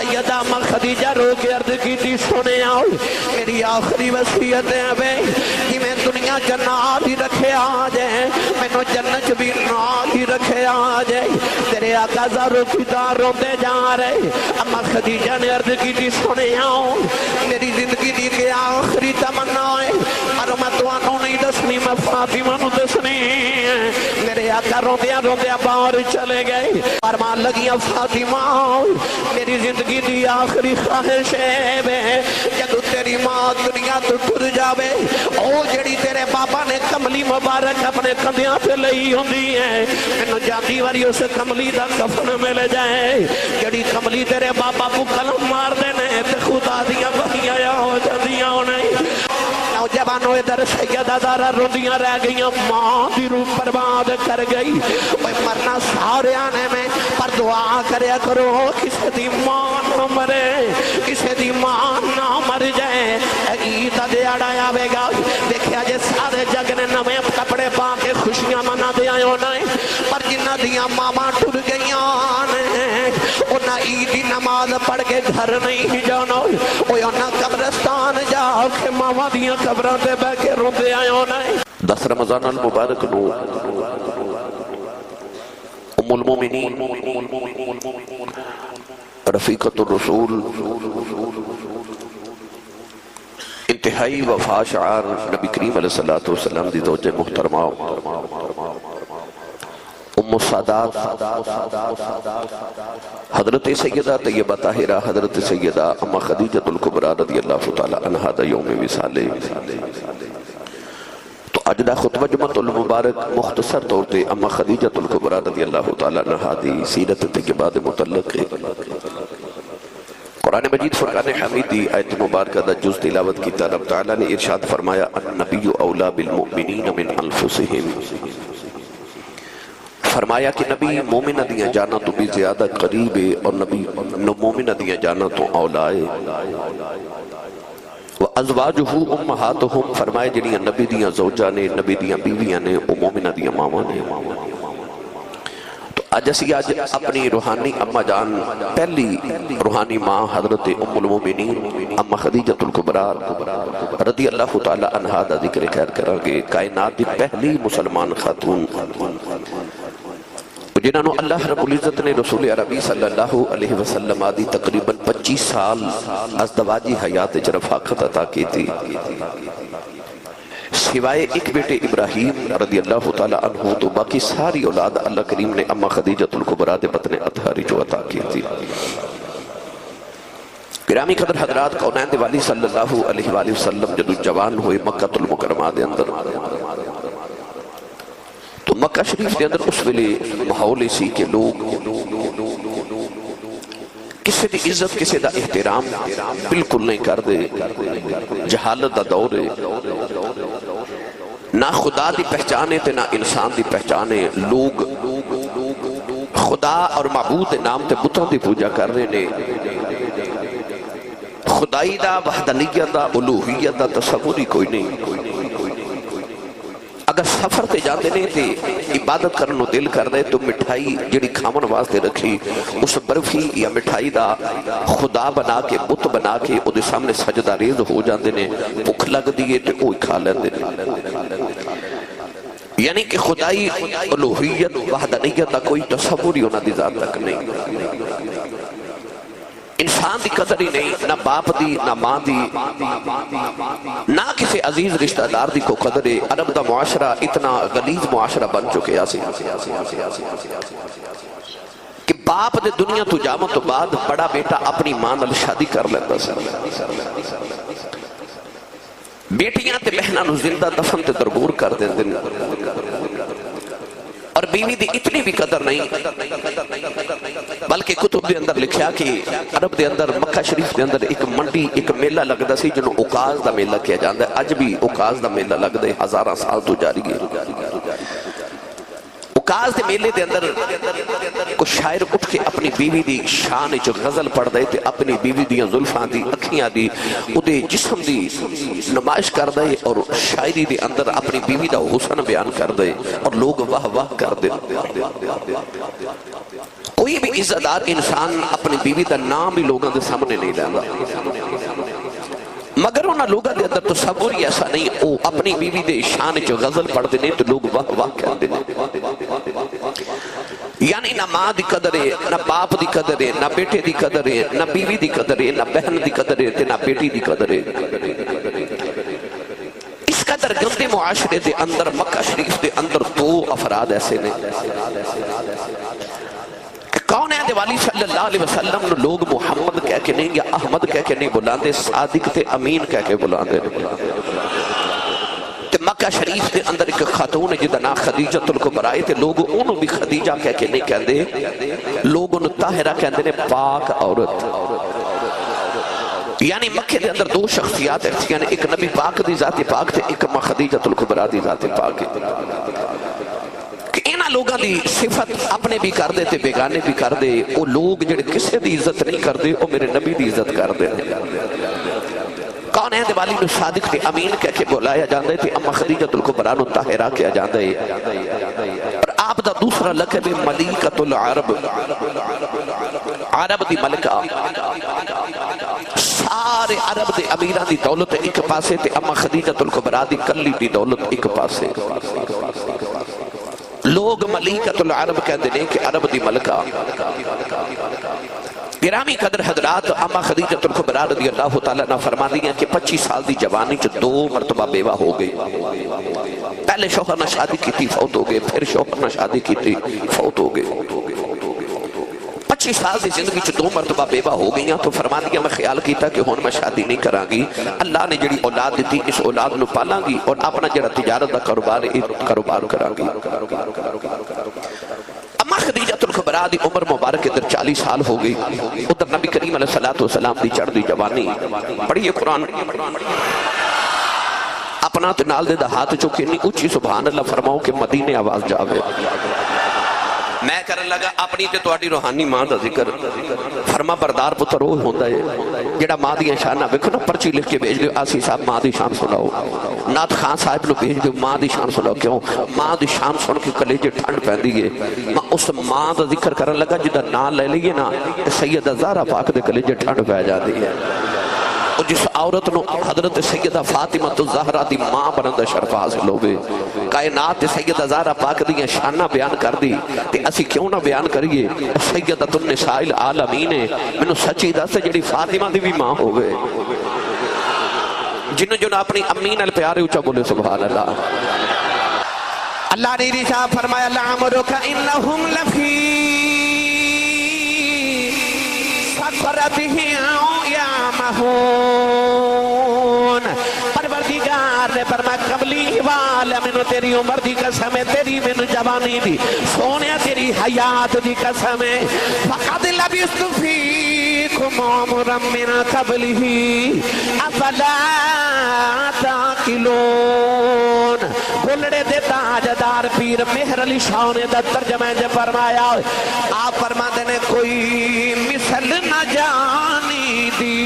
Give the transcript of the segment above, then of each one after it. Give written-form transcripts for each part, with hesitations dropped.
سیدہ اما خدیجہ رو کے عرض کی تھی سنے آؤ میری آخری وصیت ہے بے کہ میں دنیا جنات ہی رکھے آ جائے میں نو جنت بھی نات ہی رکھے آ جائے تیرے آقا زارو کی دار روتے جا رہے اما خدیجہ نے عرض کی تھی سنے آؤ میری زندگی دی کے آخری تمنا ہے اور میں توانوں نہیں دسنی میں فاطمہ نو دسنی میرے آقا روندیا باہر چلے گئے فرمان لگیاں فاطمہ میری زندگی دی آخری خواہش ہے بے جدو تیری ماں دنیا تو ٹر جاوے او جڑی تیرے بابا نے کملی مبارک اپنے کندیاں پہ لئی ہوندی ہے انہوں جاندی واری اسے کملی دا کفن مل جائے جڑی کملی تیرے بابا کو کلم مار دینے تے خدا دیا بہیاں یا ہو جاندیاں نہیں نوجوانوں ادھر سیدہ زہرا روندیاں رہ گئیاں ماں دی روح برباد کر گئی مرنا سارے آنے میں پر دعا کریا کرو کسے دی ماں نہ مرے کسے دی ماں نہ مر جائے عید دیاڑا آوے گا دیکھیا جے سارے جگ نے نویں کپڑے پا کے خوشیاں منا دیا پر جنہ دیا ماما ٹر گئیاں انہاں عیدی نماز پڑھ کے گھر نہیں جانا انہاں قبرستان جا کے ماما دیا قبران دے بہ کے روندے آئے 10 رمضان المبارک نو ام المومنین رفیقۃ الرسول انتہائی وفا شعار نبی کریم علیہ السلام دی زوجہ محترمہ ام السادات حضرت سیدہ طیبہ طاہرہ حضرت سیدہ اما خدیجہ الکبریٰ رضی اللہ تعالی عنہا دا یوم وصالے تو اجدہ خطبہ جمعۃ المبارک مختصر طور تے اما خدیجہ الکبریٰ رضی اللہ تعالی عنہا دی سیرت طیبہ دے متعلق قرآن مجید فرقان حمیدی آیت مبارکہ دا جز تلاوت کی طرف تعالی نے ارشاد فرمایا النبی اولا بالمؤمنین من انفسہم فرمایا کہ نبی مومنہ دیا جانا تو بھی زیادہ قریب ہے اور نبی مومنہ دیا جانا تو اولائے وَأَزْوَاجُهُ أُمَّهَاتُهُمْ فرمائے جنہی نبی دیا زوجہ نے نبی دیا بیویاں نے اور مومنہ دیا ماما نے تو آج اسی آج اپنی روحانی اما جان پہلی روحانی ماں حضرت ام المومنین اما خدیجہ الکبریٰ رضی اللہ تعالی عنہا دا ذکر خیر کریں گے کائنات دی پہلی مسلمان خاتون جنہوں اللہ رب العزت نے رسول عربی صلی اللہ علیہ وسلم آدھی تقریباً 25 سال ازدواجی حیات رفاقت عطا کی تھی سوائے ایک بیٹے ابراہیم رضی اللہ تعالی عنہ تو باقی ساری اولاد اللہ کریم نے اما خدیجہ الکبریٰ دے بطن اطہاری جو عطا کی تھی گرامی قدر حضرات کونین دے والی صلی اللہ علیہ وآلہ وسلم جدو جوان ہوئے مکہ المکرمہ دے اندر تو مکہ شریف دے اندر اس ویلے ماحول اسی کے لوگ کسی دی عزت کسی دا احترام بالکل نہیں کر دے جہالت دا دور ہے نہ خدا دی پہچانے تے نہ انسان دی پہچانے لوگ خدا اور معبود دے نام تے بتوں دی پوجا کر رہے نے خدائی دا وحدانیت دا الوہیت دا تصوری کوئی نہیں اگر سفر تے جاتے نہیں تے عبادت کرنو دل کر دے تو مٹھائی جڑی کھامن واسطے رکھی اس برفی یا مٹھائی دا خدا بنا کے بت بنا کے او دے سامنے سجدہ ریز ہو جاندے نے بھوک لگ دیئے تے اوہی کھا لیندے نے یعنی کہ خدائی الوہیت وحدانیت دا کوئی تصوری ہونا دی ذات تک نہیں انسان دی قدر ہی نہیں نہ باپ دی نہ ماں دی نہ کسی عزیز رشتہ دار دی کو قدر ہے عرب دا معاشرہ اتنا غلیظ معاشرہ بن چکے آسی کہ باپ دے دنیا تو جامع تو بعد بڑا بیٹا اپنی ماں نال شادی کر لیتا سر بیٹیاں تے بہناں نو زندہ دفن تے درگور کر دیں دن اور بیوی دی اتنی بھی قدر نہیں بلکہ کتب دے اندر لکھیا کہ عرب دے اندر مکہ شریف دے اندر ایک منڈی ایک میلہ لگدا سی جنہوں اوکاز دا میلہ کیا جاندا ہے اج بھی اوکاز دا میلہ لگدا ہے ہزاراں سال تو جاری ہے اوکاز دے میلے دے اندر کو شاعر اٹھ کے اپنی بیوی دی شان جو غزل پڑھ دے تے اپنی بیوی دیاں زلفاں دی اکھیاں دی اودے جسم دی نمائش کر دے اور شاعری دے اندر اپنی بیوی دا حسن بیان کر دے اور لوگ واہ واہ کر دے کوئی بھی عزتدار انسان اپنی بیوی دا نام بھی لوگوں کے سامنے نہیں لیندا، مگر انہاں لوگوں دے اندر تصور ہی ایسا نہیں، وہ اپنی بیوی دے شان چ غزل پڑھتے ہیں تو لوگ واہ واہ کہتے ہیں۔ یعنی نہ ماں دی قدر ہے، نہ باپ دی قدر ہے، نہ بیٹے دی قدر ہے، نہ بیوی دی قدر ہے، نہ بہن دی قدر ہے، نہ بیٹی دی قدر ہے۔ اس قدر گندے معاشرے دے اندر مکہ شریف دے اندر دو افراد ایسے نے، کون ہے دیوالی صلی اللہ علیہ وسلم نو لوگ محمد کہہ کے نہیں یا احمد کہہ کے نہیں بلاندے، صادق تے امین کہہ کے بلاندے۔ مکہ شریف کے اندر ایک خاتون ہے جدا نام خدیجۃ الکبریٰ تے لوگ انہوں بھی خدیجہ کہہ کے نہیں کہندے، لوگ انہوں طاہرہ کہندے نے پاک عورت۔ یعنی مکہ دے اندر دو شخصیات ہیں، ایک نبی پاک دی ذات پاک تے ایک ماں خدیجۃ الکبریٰ دی ذات پاک ہے۔ کہ انہاں لوگاں دی صفت اپنے بھی کر دے تے بیگانے بھی کر دے، وہ لوگ جڑے کسے دی عزت نہیں کر دے وہ میرے نبی دی عزت کر دے۔ کون ہے دیوالی نو صادق تے امین کہہ کے بلایا جاندے تے اما خدیجۃ الکبریٰ نو طاہرہ کیا جاندے، اور آپ دا دوسرا لقب ملیکۃ العرب، عرب دی ملکہ، سارے عرب دے امیران دی دولت ایک پاسے تے اما خدیجۃ الکبریٰ دی کلی دی دولت ایک پاسے۔ لوگ ملیکۃ العرب کہتے ہیں کہ عرب دی ملکہ۔ گرامی قدر حضرات، اما خدیجۃ الکبریٰ رضی اللہ تعالیٰ عنہ فرما دیا کہ 25 سال دی جوانی چ 2 مرتبہ بیوہ ہو گئی۔ پہلے شوہر نہ شادی کی تھی فوت ہو گئے، پھر شوہر نہ شادی کی تھی فوت ہو گئے۔ 25 سال دی زندگی چ 2 مرتبہ بیوہ ہو گئیاں تو فرما دیا میں خیال کیتا کہ ہون میں شادی نہیں کراں گی، اللہ نے جڑی اولاد دیتی اس اولاد نو پالاں گی اور اپنا جڑا تجارت دا کاروبار کراں گی۔ اما خدیجۃ الکبریٰ دی عمر مبارک ادھر 40 سال ہو گئی، ادھر نبی کریم علیہ السلام دی چڑھ دی جوانی۔ پڑھیے قرآن، اپنا تے نال دے دا ہاتھ چکے نہیں اچھی سبحان اللہ فرماؤ کہ مدینے آواز جاوے۔ میں کرن لگا اپنی تے تواڈی روحانی ماں دا ذکر، فرما بردار پتر وہ ہوندا ہے جڑا ماں دی شاناں ویکھو نا، پرچی لکھ کے بھیج دیو آسی صاحب ماں دی شان سناؤ، نعت خان صاحب نو بھیج دیو ماں دی شان سناؤ۔ کیوں؟ ماں دی شان سن کے کلیجے ٹھنڈ پیندی ہے۔ میں اس ماں دا ذکر کرن لگا جدا نام لے لئیے نا سیدہ زہرا پاک دے کلیجے ٹھنڈ پی جاندی ہے۔ اور جس عورت نو حضرت سیدہ فاطمہ الزہرا دی ماں بنن دا شرف حاصل ہوئے، کائنات سیدہ زہرا پاک دی شانہ بیان کر دی تے اسی کیوں نہ بیان کریے؟ سیدۃ النساء العالمین میں نو سچی دس جڑی فاطمہ دی بھی ماں ہوئے، جنہوں جو اپنی امی نال پیارے اچھا بولے سبحان اللہ۔ اللہ نے ارشاد فرمایا لعمرک انہم لفی سکرتہم یعمہون۔ پروردگار نے فرمایا قبلی والا میں تیری عمر دی قسم ہے، تیری میں جوانی دی، سونیا تیری حیات دی قسم ہے۔ فقد لبثت فیکم عمرا من قبلہ افلا تعقلون۔ گھلڑے دے تاجدار پیر مہر علی شاہ نے دا ترجمہ جب فرمایا، آپ فرماتے نے کوئی مثل نہ جانی دی،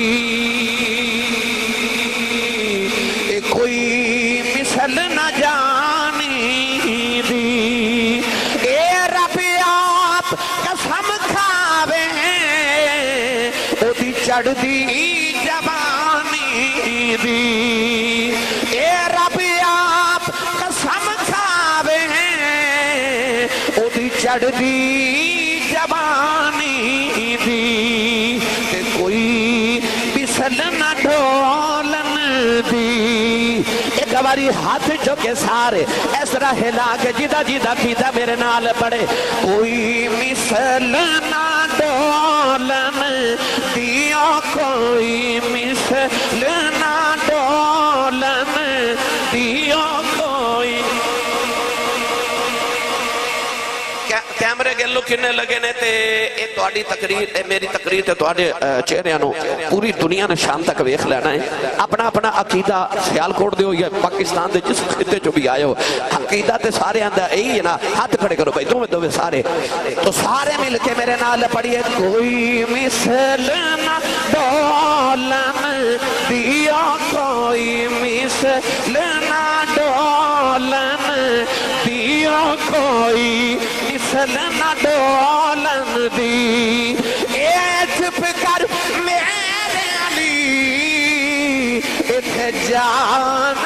کوئی مثل نہ جانی دی، اے رب آپ قسم کھاوے او دی چڑھ دی جوانی دی، اے رب آپ قسم کھاوے او دی چڑھ دی جوانی دی، کہ کوئی مثل نہ ڈھولن دی۔ ایک باری ہاتھ جو کے سارے اس طرح ہلا کے جدا جدا کیتا میرے نال پڑے، کوئی مثل نہ ڈولن دیو، کوئی مثل نہ ڈولن دیو، کوئی۔ کیمرے کے لوگ کنے لگے نے تے اے تواڈی تقریر، اے میری تقریر تے تواڈے چہریاں نو پوری دنیا نے شام تک ویکھ لینا ہے۔ اپنا اپنا عقیدہ خیال کوٹ دیو یا پاکستان دے جس خطے چو بھی آئے ہو، عقیدہ تے سارے آندہ یہی ہے نا، ہاتھ کھڑے کرو بھائی دوے سارے، تو سارے مل کے میرے نال پڑھیے، کوئی مثل نہ ڈولن دیو، کوئی مثل نہ ڈولن دیو، کوئی مثل نہ ڈولن دی اے چپ کر میرے علی اتھے جان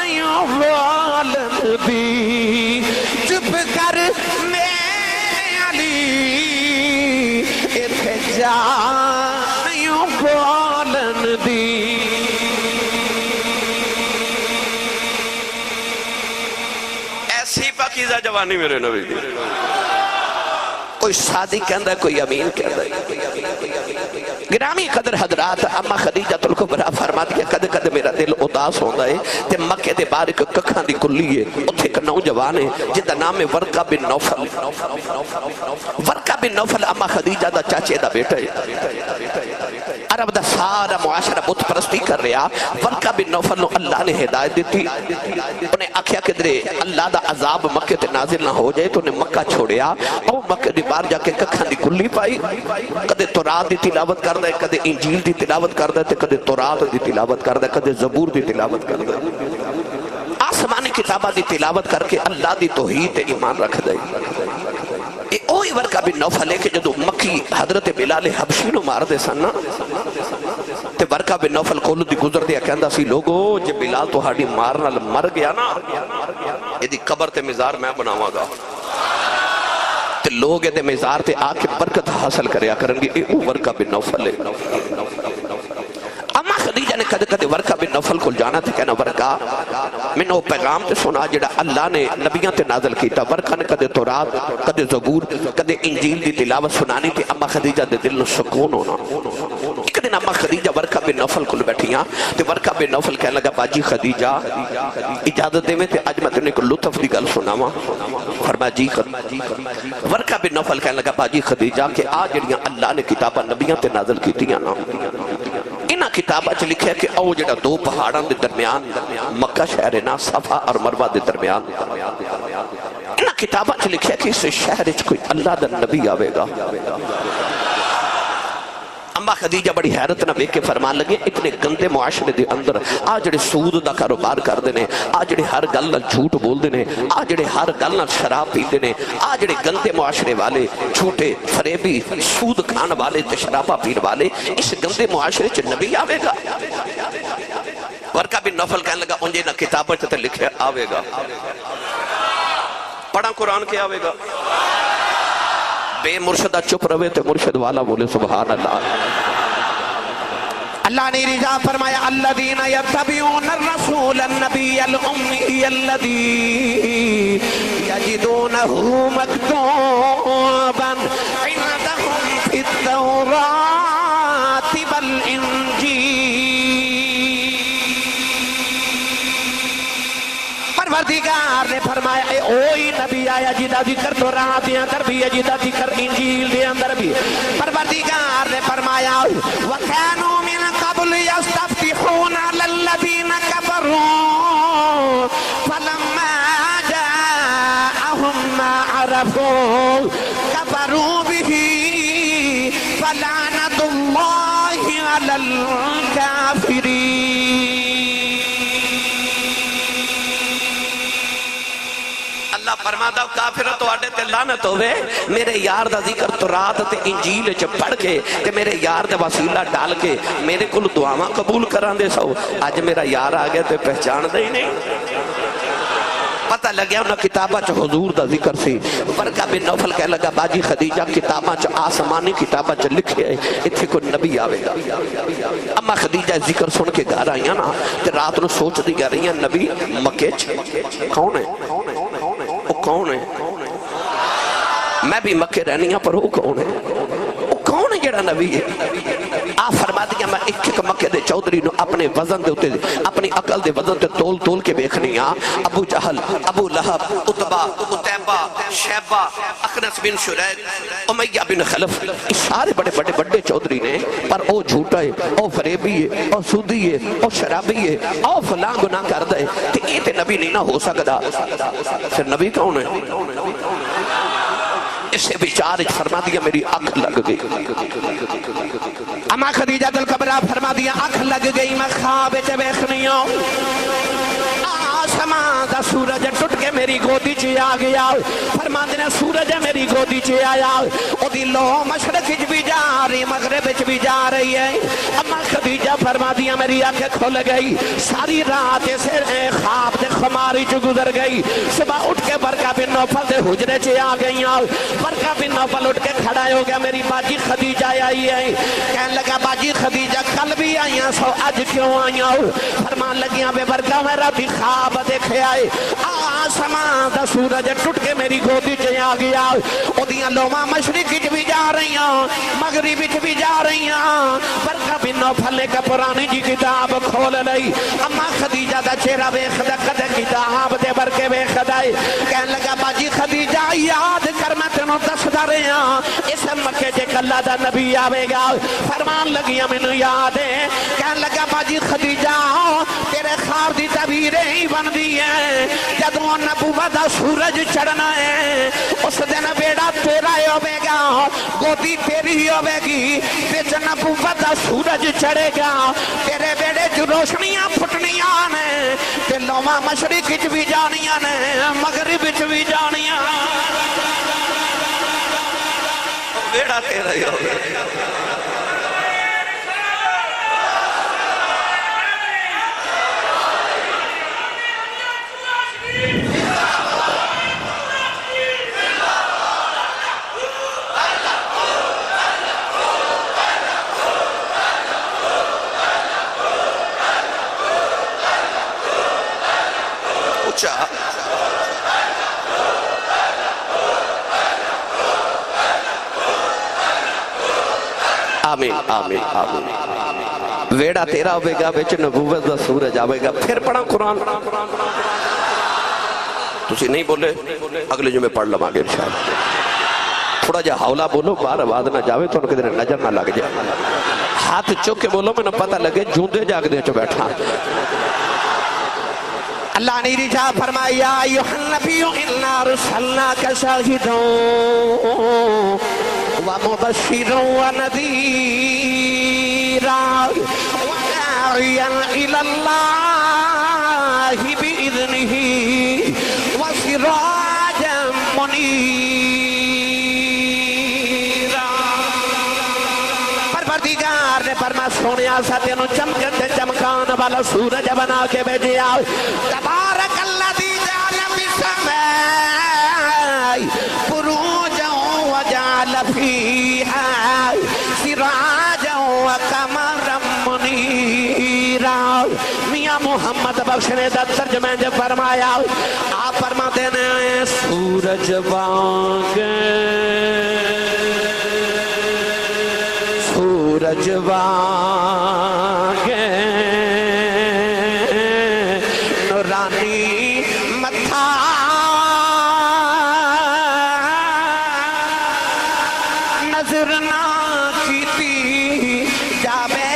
والن دی چپ کر میرے علی اتھے جان والن دی ایسی پاکیزہ جوانی میرے نبی دی کوئی صادق کہندہ ہے کوئی امین کہندہ ہے گرامی قدر حضرات اما خدیجہ الکبریٰ فرما دیا کد کد میرا دل اداس ہوندہ ہے تے مکہ دے بارک ککھاں دی کلی ہے اتھے ایک نوجوان ہے جدہ نام ہے ورقہ بن نوفل ورقہ بن نوفل اما خدیجہ دا چاچے دا بیٹا ہے عرب دا سارا معاشرہ بت پرستی کر رہا ورقہ بن نوفل نو اللہ نے ہدایت دیتی انہیں آکھیا کہ درے اللہ دا عذاب مکہ تے نازل نہ ہو جائے تو انہیں مکہ چھوڑیا او مکہ دی بار جا کے ککھاں دی کلی پائی کدے تورات دی تلاوت کر دے کدے انجیل دی تلاوت کر دے کدے تورات دی تلاوت کر دے کدے زبور دی تلاوت کر دے آسمانی کتابہ دی تلاوت کر کے اللہ دی توحید ایمان رکھ دے اوہی ورقہ بن نوفل ہے کہ جدو مکی حضرت بلال حبشی نو مار دے سننا تے ورقہ بن نوفل کولو دی گزر دیا کہندہ سی لوگو جب بلال تو ہاڑی مارنا مر گیا نا یہ دی قبر تے مزار میں بناوا گا تے لوگ یہ دے مزار تے آکے برکت حاصل کریا کرنگی اے او ورقہ بن نوفل ہے اما خدیجہ نے کدے کدے ورقہ بن نوفل کو جانا تھے کہنا ورقہ میں نے وہ پیغام تے سنا جڑا اللہ نے نبیاں تے نازل کیتا ورقہ نے کدے تورات کدے زبور کدے انجیل دی تلاوت سنانی تے اما خدیجہ دے دل نو سکون ہونا ایک دن اما خدیجہ ورقہ بن نوفل کو بیٹھیاں تے ورقہ بن نوفل کہنے لگا باجی خدیجہ اجازت دے میں تے آج میں تمہیں کو لطف دی گل سناواں فرمایا جی ورقہ بن نوفل کہنے لگا باجی خدیجہ کہ آج جڑیاں اللہ نے کتابہ نبیاں تے نازل کیتیاں نا انہاں کتابہ چ لکھے کہ او جڑا دو پہاڑاں دے درمیان مکہ شہر نا صفا اور مروہ دے درمیان انہاں کتابہ چ لکھے کہ اس شہر وچ کوئی اللہ دا نبی آوے گا اما خدیجہ بڑی حیرت نہ بے کے فرمان لگے اتنے گندے معاشرے دے اندر آج جڑے سود دا کاروبار کر دینے آج جڑے ہر گل نال جھوٹ بول دینے آج جڑے ہر گل نال شراب پی دینے آج جڑے گندے معاشرے والے جھوٹے فریبی سود کھان والے تے شرابہ پین والے اس گندے معاشرے چ نبی آوے گا ورقہ بن نوفل کہنے لگا انجے نہ کتابیں تے لکھے آوے گا پڑھا قرآن کے آوے گا بے مرشدہ چپ روے تے مرشد والا بولے سبحان اللہ اللہ نے رضا فرمایا الذین یتبعون الرسول النبی الأمی الذی یجدونہ مکتوبا عندهم فی التوراۃ والانجیل پروردگار نے فرمایا اے اوہی نبی آیا جدہ ذکر تورات دے اندر بھی جدہ ذکر انجیل دے اندر بھی پروردگار نے فرمایا وَكَانُوا مِن قَبْلِ يَسْتَفْتِحُونَ عَلَى الَّذِينَ كَفَرُوا فَلَمَّا جَاءَهُمْ مَا عَرَفُوا كَفَرُوا بِهِ فَلَعْنَةُ اللَّهِ عَلَى الْكَافِرِينَ اللہ فرماتا کافرہ تو آڑے تے لعنت ہوئے میرے یار دا ذکر تورات تے انجیل چ پڑھ کے تے میرے یار دے وسیلہ ڈال کے میرے کل دعاواں قبول کران دے سو آج میرا یار آ گیا تے پہچان دے ہی نہیں پتہ لگیا انہاں کتابہ چ حضور دا ذکر سی ورقہ بن نوفل کہہ لگا باجی خدیجہ کتابہ چ آسمانی کتابہ چ لکھے اتھے کوئی نبی آوے گا اما خدیجہ ذکر سن کے گھر آئیاں نا تے رات نو سوچ دی گا رہی ہیں نبی مکے چ کون ہے وہ کون ہے میں بھی مکے رہنی ہاں پر وہ کون ہے وہ کون ہے جڑا نبی ہے آپ فرما دیا میں ایک ایک مکے دے چودری نو اپنے وزن دے ہوتے اپنی عقل دے وزن دے تول تول کے بیکھنی ہاں ابو جہل ابو لہب اتبا اتیبہ شیبہ اخنس بن شریک امیہ بن خلف اس سارے بڑے بڑے بڑے چودری نے پر او جھوٹا ہے او فریبی ہے او سودی ہے او شرابی ہے او فلاں گناہ کر دے کہ یہ تے نبی نہیں نہ ہو سکتا پھر نبی کون ہے اسے بیچارج فرما دیا میری آنکھ لگ گئی اما خدیجہ الکبریٰ فرما دیا آنکھ لگ گئی میں خواب چ ویکھنی ہوں آسمان دا سورج ٹوٹ کے میری گودی چ آ گیا فرماندے نے سورج میری گودی چ آیا اودی لو مشرق وچ بھی جا رہی مغرب وچ بھی جا رہی ہے اما خدیجہ فرما دیا میری آنکھیں کھل گئی ساری رات اسے خواب دے خماری چ گزر گئی صبح اٹھ کے برکہ بن نوفل دے حجرے چ آ گئی برکہ بن نوفل اٹھ کے کھڑا ہو گیا میری باجی خدیجہ آئی ہے کہنے لگا باجی خدیجہ کل بھی آئی ہیں سو اج کیوں آئی ہیں فرمان لگیاں بے برکہ میرا بھی خواب دیکھے آئے آسمان دا سورج ٹوٹ کے میری گودی چ آ گیا اودیاں لوماں مشرق وچ بھی جا رہی ہیں مغرب وچ بھی جا رہی ہیں برکہ بن نوفل نے پرانی جی کتاب کھول لئی اما خدیجہ دا چہرہ ویکھدا کدے کتاب دے برکے ویکھدا ہے کہنے لگا باجی خدیجہ یاد کر میں تینوں دسدا رہا اس مکے چ کلا دا نبی آوے گا فرمان لگیاں مینوں یاد ہے کہنے لگا باجی خدیجہ تیرے خواب دی تعبیر ہی بندی ہے جدوں نبوت دا سورج چڑھنا ہے اس دن بیڑا تیرا ہوے گا گودی تیری ہوے گی وچ نبوت دا سورج چڑھے گا تیرے بیڑے جو روشنیاں پھٹنیاں نے تے لوماں مشرق وچ بھی جانیاں نے مغرب وچ بھی جانیاں بیڑا تیرا ہی ہوگا آمین آمین آمین ویڑا تیرا ہوئے گا بیچ نبوت دا سورج آوے گا پھر پڑھا قرآن تسی نہیں بولے اگلے جو میں پڑھ لوں آگے انشاءاللہ تھوڑا جا حولا بولو بار آواز نہ جاوے تو انکہ دن نظر نہ لگ جائے ہاتھ چوک کے بولو میں نہ پتہ لگے جوندے جاگ دے چو بیٹھا اللہ نے رجا فرمایا ایوہ النبی انا رسلناک شاہدوں ومبشرا ونذیرا وداعیا الی اللہ بإذنہ وسراجا منیرا پروردگار نے فرما سونیا سا تینوں چمکتے چمکان والا سورج بنا کے بھیجیا تبارک الذی جعل فی السماء بروجا وجعل فیہا سراجا وقمرا منیرا میاں محمد بخش نے دا ترجمہ جب فرمایا آپ فرماتے ہیں سورج بانگے سورج بانگے نورانی متھا نظر نہ کیتی جاوے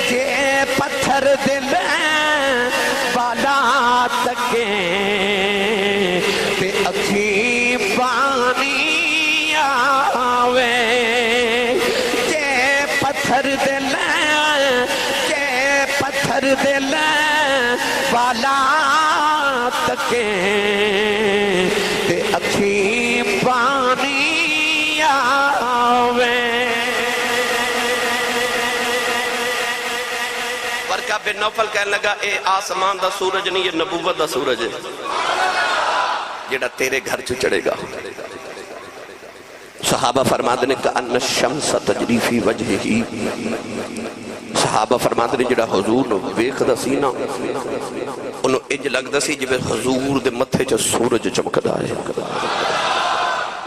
جے پتھر دل بالا تکے تے اکھی پانی آوے جے پتھر دل بالا تکے تے اکھی پانی آوے برکہ بن نوفل کہنے لگا اے آسمان دا سورج نہیں یہ نبوت دا سورج ہے جیڑا تیرے گھر چ چڑھے گا صحابہ فرماتے ہیں کہ ان الشمس تجری فی وجہی صحابہ فرماتے ہیں جڑا حضور نو ویکھ دا سی نا انہوں اج لگدا سی جویں حضور دے متھے چ سورج چمکدا ہے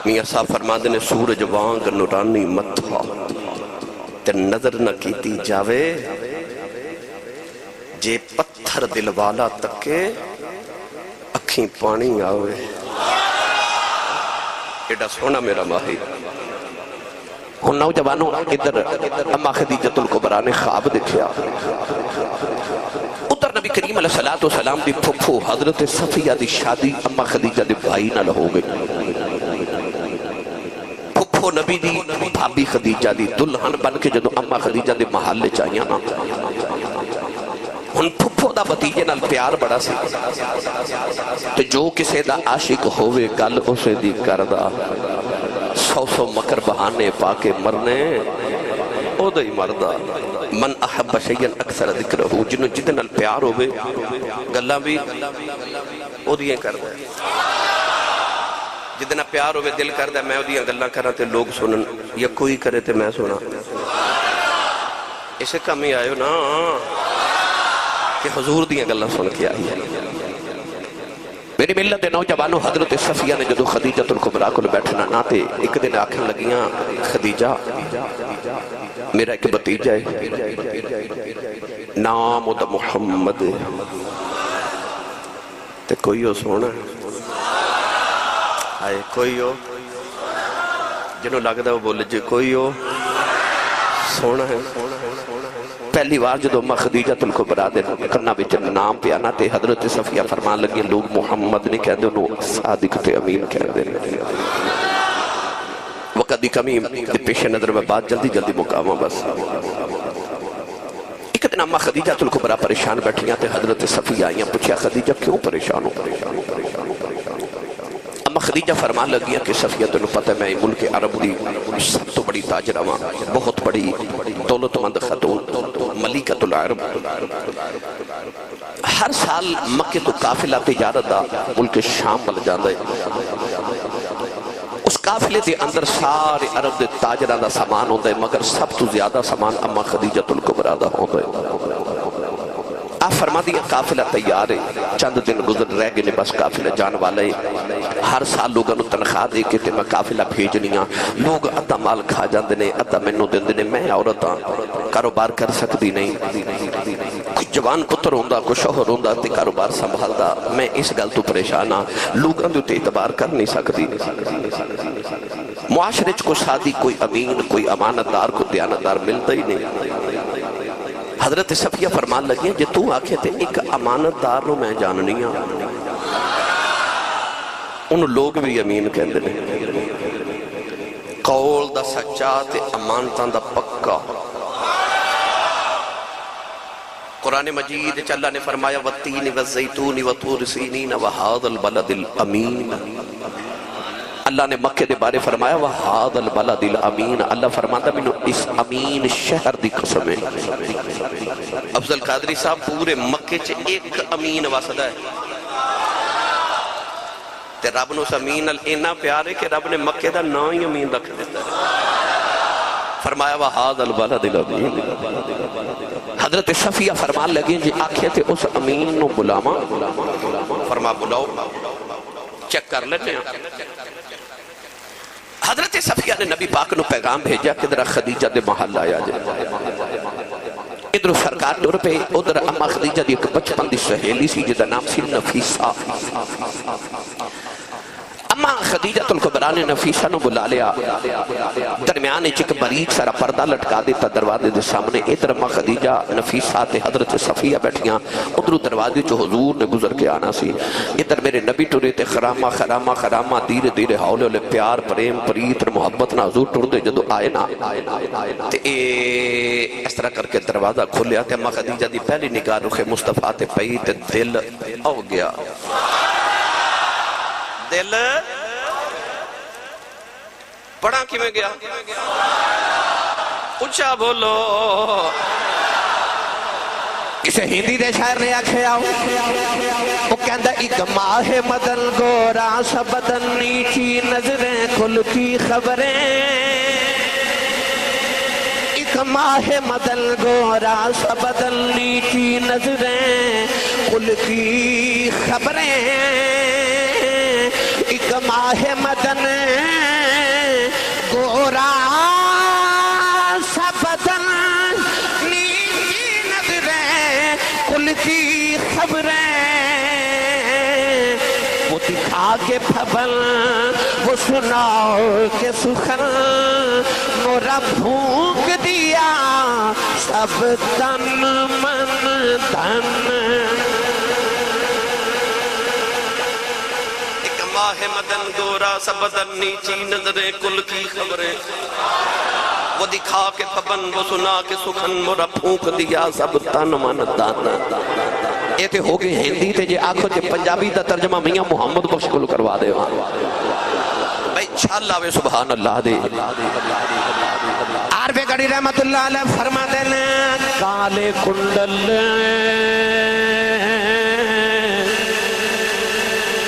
میاں صاحب فرماتے ہیں سورج وانگ نورانی متھا تے نظر نہ کیتی جاوے جے پتھر دل والا تکے اکھیں پانی آوے ایڈا سونا میرا ماہی ہن نوجوانوں ادھر اما خدیجۃ الکبریٰ نے خواب دیکھا ادھر نبی کریم علیہ السلام دی پھپھو حضرت صفیہ دی شادی اما خدیجہ دے بھائی نال ہو گئی پھپھو نبی دی بھابی خدیجہ دی دلہن بن کے جدو اما خدیجہ دے محلے چاہیاں نا ہن پھپھو دا بھتیجے نال پیار بڑا سی تے جو کسے دا عاشق ہووے گل اسے دی کردا 100 مکر بہانے پا کے مرنے او دا ہی مردہ من احب شیئن اکثر ذکر ہو جنہوں جتنے نال پیار ہوئے گلہ بھی او دیئے کردہ جتنا پیار ہوئے دل کردہ میں او دیئے گلہ کرنا تے لوگ سنن یا کوئی کرے تے میں سنا اسے کم ہی آئے نا کہ حضور دیئے گلہ سن کے آئی ہے میری ملت نوجوانوں حضرت صفیہ نے جدو خدیجہ الکبریٰ کو بیٹھنا نہ تے ایک دن آکھن لگیاں خدیجہ میرا ایک بتیجہ ہے نام دا محمد تے کوئی ہو سونا آئے کوئی ہو جنہوں لگتا وہ بولے جی کوئی ہو سونا ہے پہلی بار جدو میں خدیجہ الکبریٰ دے کرنا بچ نام پہ آنا تے حضرت صفیہ فرمان لگی لوگ محمد نہیں کہہ دے انہوں صادق تے امین کہہ دے وقت دی کمی پیش نظر میں بات جلدی جلدی مقامہ بس ایک دن اما خدیجہ الکبریٰ پریشان بیٹھیاں تے حضرت صفیہ آئیاں پوچھیا خدیجہ کیوں پریشان ہو اما خدیجہ فرمان لگیاں کہ صفیہ تنہوں پتہ میں ملک عرب دی سب تو بڑی تاجرہ ماں بہت بڑی دولت مند خاتون ملیکۃ العرب ہر سال مکہ تو قافلہ تجارت دا ملک شام بل جاندے اس قافلے دے اندر سارے عرب دے تاجرہ دا سامان ہوندے مگر سب تو زیادہ سامان اما خدیجہ الکبریٰ دا ہوندے آپ فرما دیا قافلہ تیار ہے چند دن گزر رہ گئے بس قافلہ جان والے ہر سال لوگوں نے تنخواہ دے کے تے میں قافلہ بھیجنیاں لوگ ادھا مال کھا جاندے نے ادھا مینوں دیندے نے میں عورتاں کاروبار کر سکتی نہیں کچھ جوان پتر ہوندا کچھ شوہر ہوندا تے کاروبار سنبھالدا میں اس گل تو پریشان ہاں لوگوں دے اعتبار کر نہیں سکتی معاشرے کو سادی کوئی امین کوئی امانتدار کوئی دیانتدار ملتا ہی نہیں حضرت صفیہ فرمان لگی جے تو آکھے تے ایک امانتدار نو میں جاننی ہاں ان لوگ بھی امین کہندے نے قول دا سچا تے امانتاں دا پکا قرآن مجید اللہ نے فرمایا والتین والزیتون وطور سینین وہذا البلد الامین اللہ نے مکہ دے بارے فرمایا وَهَذَا الْبَلَدِ الْأَمِينَ اللہ فرماتا میں اس امین شہر دی قسم ہے افضل قادری صاحب پورے مکہ چے ایک امین واسدہ ہے تے رب نو امین اینا پیارے کہ رب نے مکہ دا نا ہی امین رکھ دیتا ہے فرمایا وَهَذَا الْبَلَدِ الْأَمِينَ حضرت صفیہ فرمان لگیں جی آکھے تھے اس امین نو بلاما فرما بلاؤ چیک کر لیتے ہیں حضرت صفیہ نے نبی پاک نو پیغام بھیجا کہ ذرا خدیجہ دے محل آیا جائے ادھر سرکار دور پہ ادھر اما خدیجہ دی ایک بچپن دی سہیلی سی جدا نام سی نفیسہ اما خدیجہ الکبریٰ نے نفیسہ نو بلا لیا درمیان ایک باریک سارا پردہ لٹکا دیتا دروازے دے سامنے ادھر اما خدیجہ نفیسہ تے حضرت صفیہ بیٹھیاں ادھر دروازے جو حضور نے گزر کے آنا سی ادھر میرے نبی ٹورے تے خرامہ خرامہ خرامہ دیر دیر حولے والے پیار پریم پریت محبت نہ حضور ٹور دے جدو آئے نا تے اس طرح کر کے دروازہ کھولیا تے اما خدیجہ دی پہلی نگاہ رخ مصطفیٰ تے پئی تے دل او گیا دل پڑھا کی میں گیا اچھا بولو اسے ہندی دے شاعر نے آکھے آؤ وہ کہندہ ایک ماہ مدن گورا سا بدن نیچی نظریں کل کی خبریں ایک ماہ مدن گورا سا بدن نیچی نظریں کل کی خبریں ایک ماہ مدن گورا سا بدن نیچی نظریں کل کی خبریں وہ دکھا کے پھبل وہ سناؤ کے سخن مورا بھونک دیا سب تن من تن ماہ مدن گورا سا بدن نیچی نظریں کل کی خبریں وہ دکھا کے پبن وہ سنا کے سخن مرا پھونک دیا سب تن من دانا یہ تے ہو گئے ہندی تے جے آنکھو جے پنجابی دا ترجمہ میاں محمد بخش کو کروا دے بھائی چھال آوے سبحان اللہ دے عارف گڑی رحمت اللہ علیہ فرما دینا کالے کنڈل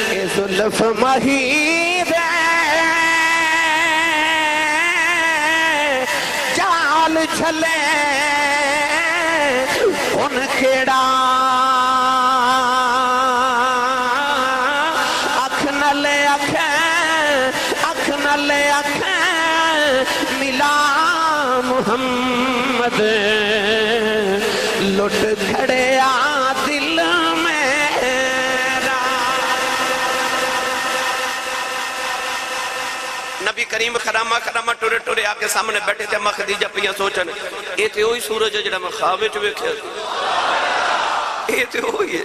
اے زلف مہید چال چھلے ان کیڑا اکھ نلے ملا محمد لٹ کھڑیا دل میرا نبی کریم خرامہ ٹورے ٹورے آکے سامنے بیٹھے تھے اما خدیجہ پہ سوچن اے تے ہوئی سورج ہے جڑا میں خواب وچ ویکھیا اے تے ہوئی ہے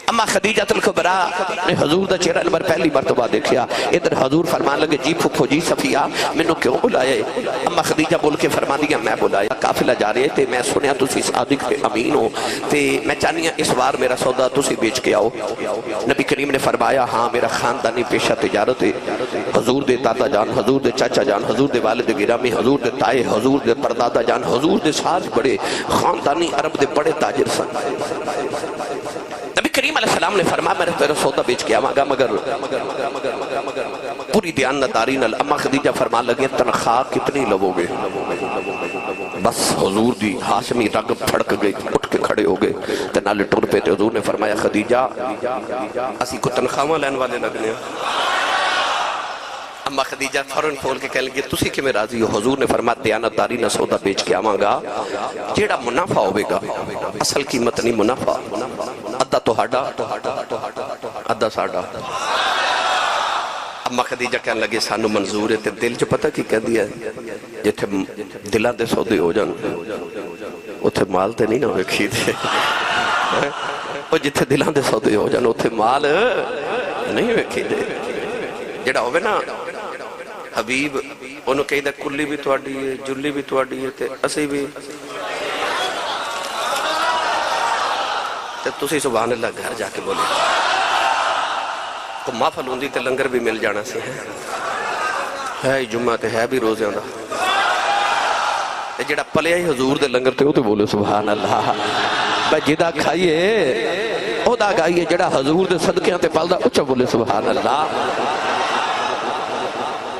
اما خدیجہ الکبریٰ نے حضور دا چہرہ نمبر پہلی مرتبہ دیکھیا ادھر حضور فرمان لگے جی پھپھو جی صفیہ منو کیوں بلائے اما خدیجہ بول کے فرما دیا میں بلایا قافلہ جا رہے تھے میں سنیا تسی صادق تے امین ہو تے میں چاہنیا اس بار میرا سودا تسی بیچ کے آؤ نبی کریم نے فرمایا ہاں میرا خاندانی پیشہ تجارت ہے حضور دے دادا جان حضور دے چاچا جان حضور دے والد گرامی حضور دے تائے حضور دے پردادا جان حضور دے ساتھ بڑے خاندانی عرب دے بڑے تاجر سن نبی کریم علیہ السلام نے فرمایا میں تیرا سودا بیچ کے آواں گا مگر پوری دیانتداری نال اما خدیجہ فرما لگے تنخواہ کتنی لو گے بس حضور دی ہاشمی رگ پھڑک گئی اٹھ کے کھڑے ہو گئے تے نالے ٹر پہ تے حضور نے فرمایا خدیجہ اسی کو تنخواہ لین والے لگنے اما خدیجہ فوراں کھول کے کہہ لگے تسی کہ میں راضی ہو حضور نے فرمایا دیانتداری نہ سودا بیچ کے آواں گا جیڑا منافع ہوئے گا اصل قیمت نہیں منافع ادھا تو ہاڈا ادھا ساڈا اما خدیجہ کہنے لگے سانو منظور ہے تے دل جو پتہ کی کہہ دیا ہے جتھے دلہ دے سودے ہو جان اتھے مال تے نہیں نہ ہوئے کھیدے وہ جتھے دلہ دے سودے ہو جان اتھے مال نہیں ہوئے کھیدے جڑا ہوئے نا حبیب انہوں کہی دا کلی بھی تواڈی ہے جلی بھی تواڈی ہے تے اسی بھی تے تسی سبحان اللہ گھر جا کے بولے کو محفل ہوندی تے لنگر بھی مل جانا سی ہے جمعہ تے ہے بھی روزے ہوندا تے جڑا پلیا ہی حضور دے لنگر تے او تے بولے سبحان اللہ بھائی جدا کھائیے او دا گائیے جڑا حضور دے صدقیاں تے پلدا اچھا بولے سبحان اللہ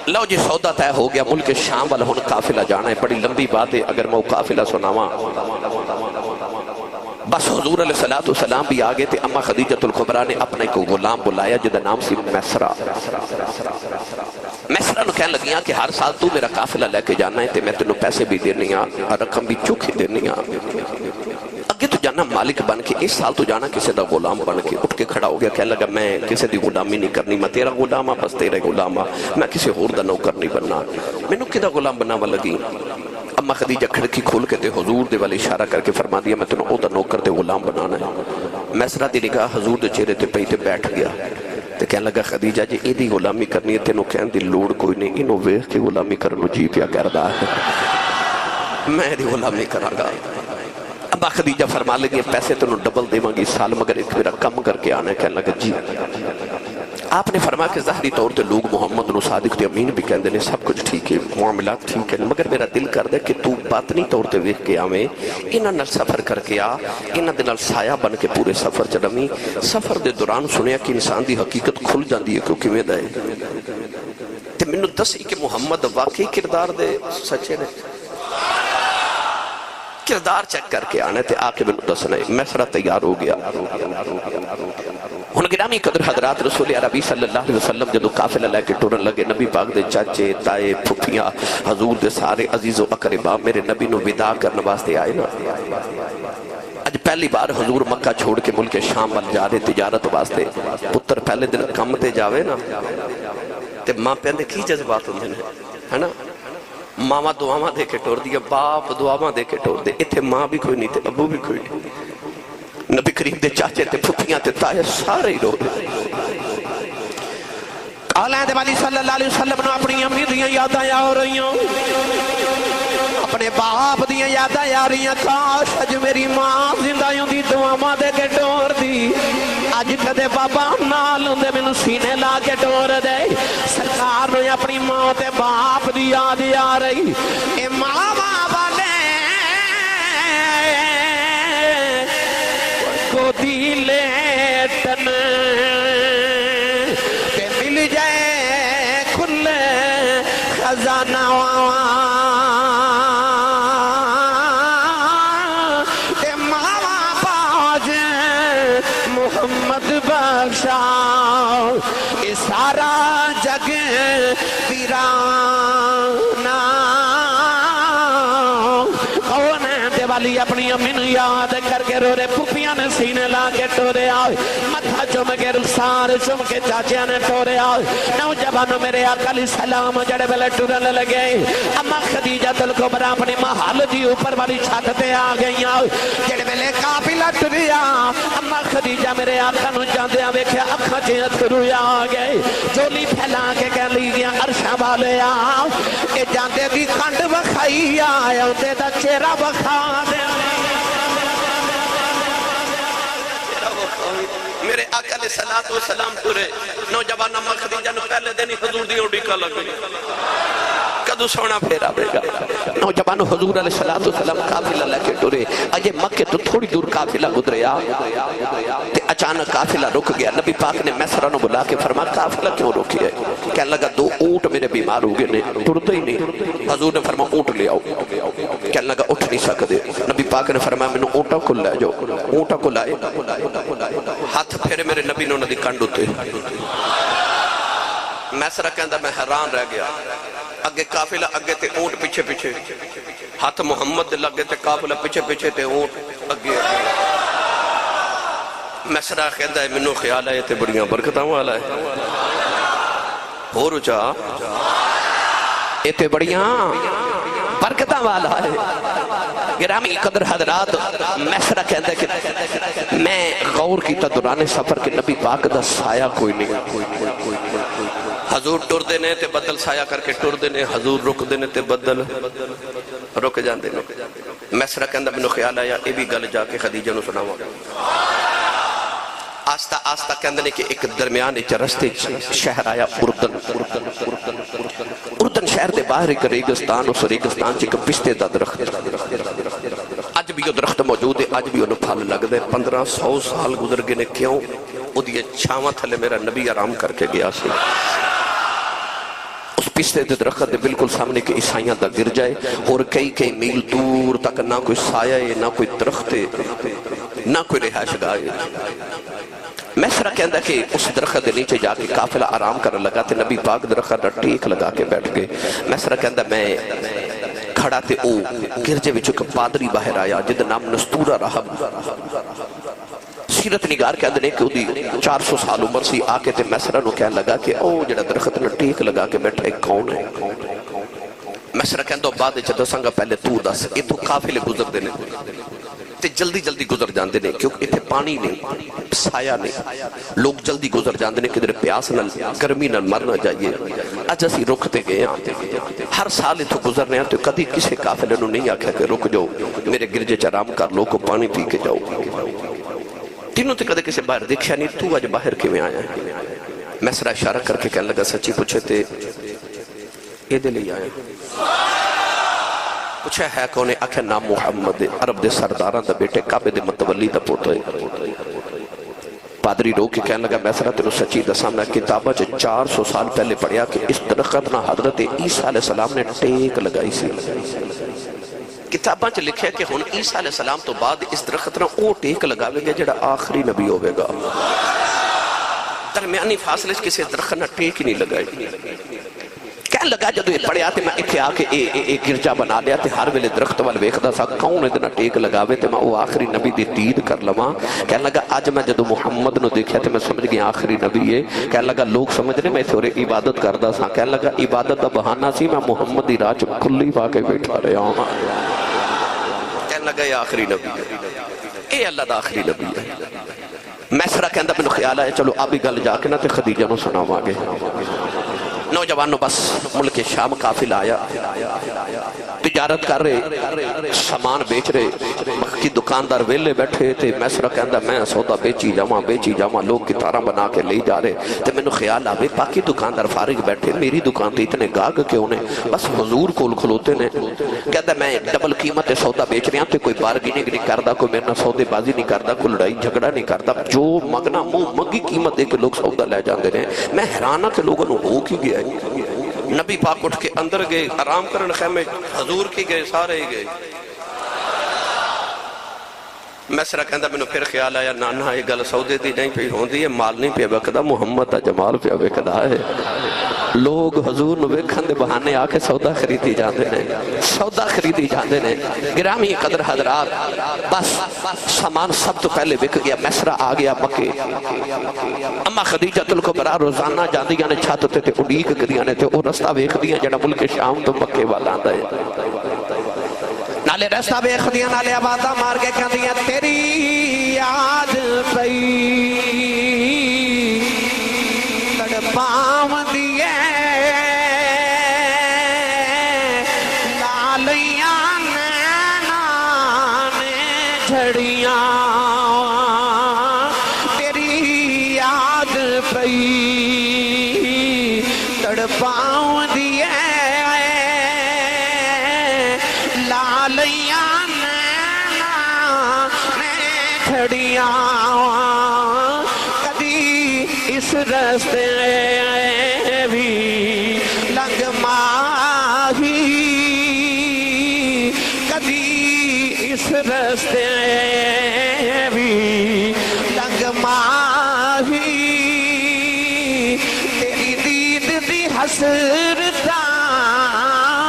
لو جی سودا طے ہو گیا ملک شام والا ہن قافلہ جانا ہے بڑی لمبی بات ہے اگر میں وہ قافلہ سناواں بس حضور علیہ السلام بھی آگے تھے اما خدیجہ الکبریٰ نے اپنے کو غلام بلایا جدا نام سی میسرہ نو کہنے لگیاں کہ ہر سال تو میرا قافلہ لے کے جانا ہے تے میں تینوں پیسے بھی دینی ہاں رقم بھی چوکھی دینی ہاں اگے تو جانا مالک بن کے اس سال تو جانا کسی دا غلام بن کے اٹھ کے کھڑا ہو گیا کہنے لگا میں کسی دی غلامی نہیں کرنی میں تیرا غلام ہاں بس تیرے غلام ہاں میں کسی اور دا نوکر نہیں بننا میں نو کدا غلام بناوا لگی اما خدیجہ کھڑکی کھول کے تے حضور دے والے اشارہ کر کے فرما دیا میں تنوں او دا نوکر تے غلام بنانا ہے میسرہ دی نگاہ حضور دے چہرے تے پئی تے بیٹھ گیا تے کہنے لگا خدیجہ جی ایدی غلامی کرنی ہے تینوں کہن دی لوڑ کوئی نہیں انہوں ویخ کے غلامی کرنو جی پیا کردہ ہے میں ایدی غلامی کرا گا اما خدیجہ فرما لگی پیسے تنوں ڈبل دے مانگی سال مگر ایک میرا کم کر کے آنا ہے کہنے لگا جی آپ نے فرمایا کہ ظاہری طور تے لوگ محمد نو صادق تے امین بھی کہندے نے سب کچھ ٹھیک ہے معاملات ٹھیک ہے مگر میرا دل کر دے کہ تو باطنی طور تے ویکھ کے آویں انہاں نال سفر کر کے آ انہاں دے نال سایہ بن کے پورے سفر چ رمی سفر دے دوران سنیا کہ انسان دی حقیقت کھل جاندی ہے کیوں کیویں دا ہے تے مینوں دسی کہ محمد واقعی کردار دے سچے نے کردار چیک کر کے آنے تے آ کے مینوں دسنا ہے میسرہ تیار ہو گیا ہن گرامی قدر حضرات رسول عربی صلی اللہ علیہ وسلم جدو قافلہ لے کے ٹرن لگے نبی پاک دے چاچے تائے پھپھیاں حضور دے سارے عزیز و اقربا میرے نبی نو ودا کرنے واسطے آئے نا اج پہلی بار حضور مکہ چھوڑ کے ملک شام وال جا رہے تجارت واسطے پتر پہلے دن کم تے جاوے نا تے ماں پہلے کی جذبات ہوندے نے ہے نا ماما دعاواں دے کے ٹور دیا باپ دعاواں دے کے ٹور دے اتھے ماں بھی کوئی نہیں تے ابو بھی کوئی نہیں نبی کریم دے چاچے تے پھپھیاں تے تائے سارے ہی رو اولاد والی صلی اللہ علیہ وسلم نے اپنی امی دیاں یاداں آ رہی ہوں اپنے باپ دیا یاداں یاریاں کاش اج میری ماں زندہ ہوندی دعاواں دے کے ٹور دی اج کدے بابا نال ہوندے مینوں سینے لا کے ٹور دے سرکار نے اپنی ماں تے باپ دی یاد آ رہی اے ماں والے کو دی لیٹن تے مل جائے کھلے خزانہ تے ماما باج محمد بخشا یہ سارا جگ ویرانا کون ہے دیوالی اپنی امی نو یاد کر کے رو رے پھوپھیاں نے سینے لا کے ٹورے آئے متھا چوم کے رخسار چوم کے چاچیاں نے ٹورے آئے نوجوانوں میرے آقا علیہ السلام جڑے ویلے ٹرن لگے اما خدیجہ الکبریٰ اپنی محل دی اوپر والی چھت تے آ گئی جڑے ویلے قافلہ ٹریا اما خدیجہ میرے آقا نو جاندیاں ویکھیا اکھاں چ اتھرو آ گئے جولی پھیلا کے کہہ لگیاں عرشاں والے آ اے جاندے دی کھنڈ وکھائی آیا تے دا چہرہ وکھا دے میرے آقا علیہ السلام ٹرے نوجوان اما خدیجہ نے پہلے دن حضور دی اڈیکا لگ گئی کدو سونا پھیرا بے گا نوجوان حضور علیہ السلام قافلہ لے کے ٹرے اجے مکے تو تھوڑی دور قافلہ گزرے تے اچانک قافلہ رک گیا نبی پاک نے میسرہ نو بلا کے فرمایا قافلہ کیوں رکی ہے کہنے لگا دو اونٹ میرے بیمار ہو گئے ٹرتے ہی نہیں حضور نے فرمایا اونٹ لے آؤ کہنے لگا اٹھ نہیں سکتے نبی پاک نے فرمایا میں نے اونٹا کو لے جاؤ اونٹا کو لائے ہاتھ پھیرے میرے نبی نو ندی کنڈ ہوتے میسرہ کہندہ میں حیران رہ گیا اگے قافلہ اگے تے اونٹ پیچھے پیچھے ہاتھ محمد لگے تے قافلہ پیچھے پیچھے تے اونٹ اگے میسرہ کہندہ ہے منو خیال ہے تے بڑیاں برکتاں والا ہے ہو رچا یہ تے بڑیاں برکتاں والا ہے گرامی قدر حضرات میسرہ کہندہ ہے کہ میں غور کی دوران سفر کے نبی پاک دا سایہ کوئی نہیں حضور ٹر دینے تے بدل سایہ کر کے ٹر دینے حضور رک دینے تے بدل رک جان دینے میسرہ کہندہ منو خیال آیا اے بھی گل جا کے خدیجہ نو سناوا آستہ آستہ کہندنے کہ ایک درمیان ایک رستے شہر آیا اردن شہر دے باہر ایک ریگستان اس ریگستان چیک پشتے دا درخت آج بھی یہ درخت موجود ہے آج بھی انہوں پھال لگ دے 1500 سال گزر گئے کیوں او دیئے چھاواں تھلے میرا نبی آرام کر کے گیا سی اس پشتے دے درخت دے بالکل سامنے کے عیسائیاں دا گر جائے اور کئی میل دور تک نہ کوئی سایہ ہے نہ کوئی درخت ہے نہ کوئی رہائش گاہ ہے میسرہ کہندہ کہ اس درخت دے نیچے جا کے قافلہ آرام کرنے لگا تے نبی پاک درخت ٹیک لگا کے بیٹھ گئے میسرہ کہندہ میں کھڑا تے او گرجے وچوں کہ پادری باہر آیا جد نام نستورہ رہب سیرت نگار کہندہ نے کہ او دی 400 سال عمر سی آکے تے میسرہ نو کہنے لگا کہ او جڑا درخت ٹیک لگا کے بیٹھا ہے کون ہے میسرہ کہندہ بعد چدہ سنگا پہلے تو دس یہ تو قافلے گزر دینے تے جلدی جلدی گزر جاندے نے کیونکہ اتھے پانی نہیں سایہ نہیں لوگ جلدی گزر جاندے نے کدھر پیاس نہ گرمی نہ مرنا جائیے اج اسی رکھتے گئے ہر سال اتھو گزرنے ہیں تو کدھی کسی قافلے نو نہیں آکھا کہ رک جاؤ میرے گرجے چرام کر لو کو پانی پی کے جاؤ تینوں تے کدھے کسی باہر دیکھیا نہیں تو اج باہر کے میں آیا ہے میسرہ اشارہ کر کے کہنے لگا سچی پوچھے تے یہ دے لے آئے پوچھا ہے کونے آکھا نام محمد عرب دے سرداران دا بیٹے کعبے دے متولی دا پوتا ہے پادری رو کے کہنے لگا میسرہ تینوں سچی دسا میں کتابہ 400 سال پہلے پڑھیا کہ اس درخت نہ حضرت عیسیٰ علیہ السلام نے ٹیک لگائی سی کتاباں چ لکھے کہ ہن عیسیٰ علیہ السلام تو بعد اس درخت نہ او ٹیک لگاوے گا جڑا آخری نبی ہوئے گا درمیانی فاصلے کسی درخت نہ ٹیک نہیں لگائی کہنے لگا جدو یہ پڑھیا تھے میں اتھے آکے ایک گرجا بنا لیا تھے ہر ویلے درخت وال ویکھدا سا کون اتنا ٹیک لگاوے تھے میں وہ آخری نبی دی دید کر لواں کہنے لگا آج میں جدو محمد نو دیکھیا تھے میں سمجھ گیا آخری نبی ہے کہنے لگا لوگ سمجھ رہے میں تھوڑے عبادت کردہ سا کہنے لگا عبادت دا بہانہ سی میں محمد دی راہ چ کھلی پا کے بیٹھا رہا ہوں کہنے لگا یہ آخری نبی ہے اے اللہ دا آخری نبی ہے میسرہ کہندہ میں خیال آیا چلو ابھی گل جا کے نہ تے خدیجہ نو سناواں گے نوجوانوں بس ملک شام قافل آیا تجارت کر رہے سامان بیچ رہے مکی دکاندار ویلے بیٹھے تے میسرہ کہندہ میں سودا بیچی جاواں لوگ کتارہ بنا کے لے جا رہے تے میں نے خیال آوے باقی دکاندار فارغ بیٹھے میری دکان تے اتنے گاگ کیوں نے بس حضور کول کھلوتے نے کہتا میں ڈبل قیمت سودا بیچ رہے ہیں تے کوئی بارگیننگ نہیں کردہ کوئی میرے سودے بازی نہیں کردہ کوئی لڑائی جھگڑا نہیں کردہ جو مگنا مگی قیمت دے کے لوگ سودا لے جاندے رہے میں حیرانہ کہ لوگوں نے ہو کی گیا نبی پاک اٹھ کے اندر گئے آرام کرن خیمے حضور کی گئے سارے ہی گئے میسرہ کہندہ میں نے پھر خیال آیا نانا یہ گل سودے دی نہیں پہ ہوندی ہے مال نہیں پہ وقدہ محمد تا جمال پہ وقدہ ہے لوگ حضور نوے کھندے بہانے آکے سودا خریدی جاندے نے گرامی قدر حضرات بس سامان سب تو پہلے بک گیا میسرہ آ گیا مکے اما خدیجہ الکبریٰ روزانہ جاندیاں نے چھاتتے تھے اڑیک کریاں نے تھے اور رستہ بیک دیاں جڑا ملک شام تو مکے والا آندہ ہے نالے رستہ بیک دیاں نالے آبادہ مار کے کہہ دیاں تیری یاد پئی تڑپاؤں دیئے لالیاں نینان جھڑیاں تیری یاد پئی تڑپاؤں دیئے لالیاں نینان جھڑیاں کدی اس رستے بھی لنگ ماہی کدی اس رستے بھی لنگ ماہی تیری دید دی حسرتاں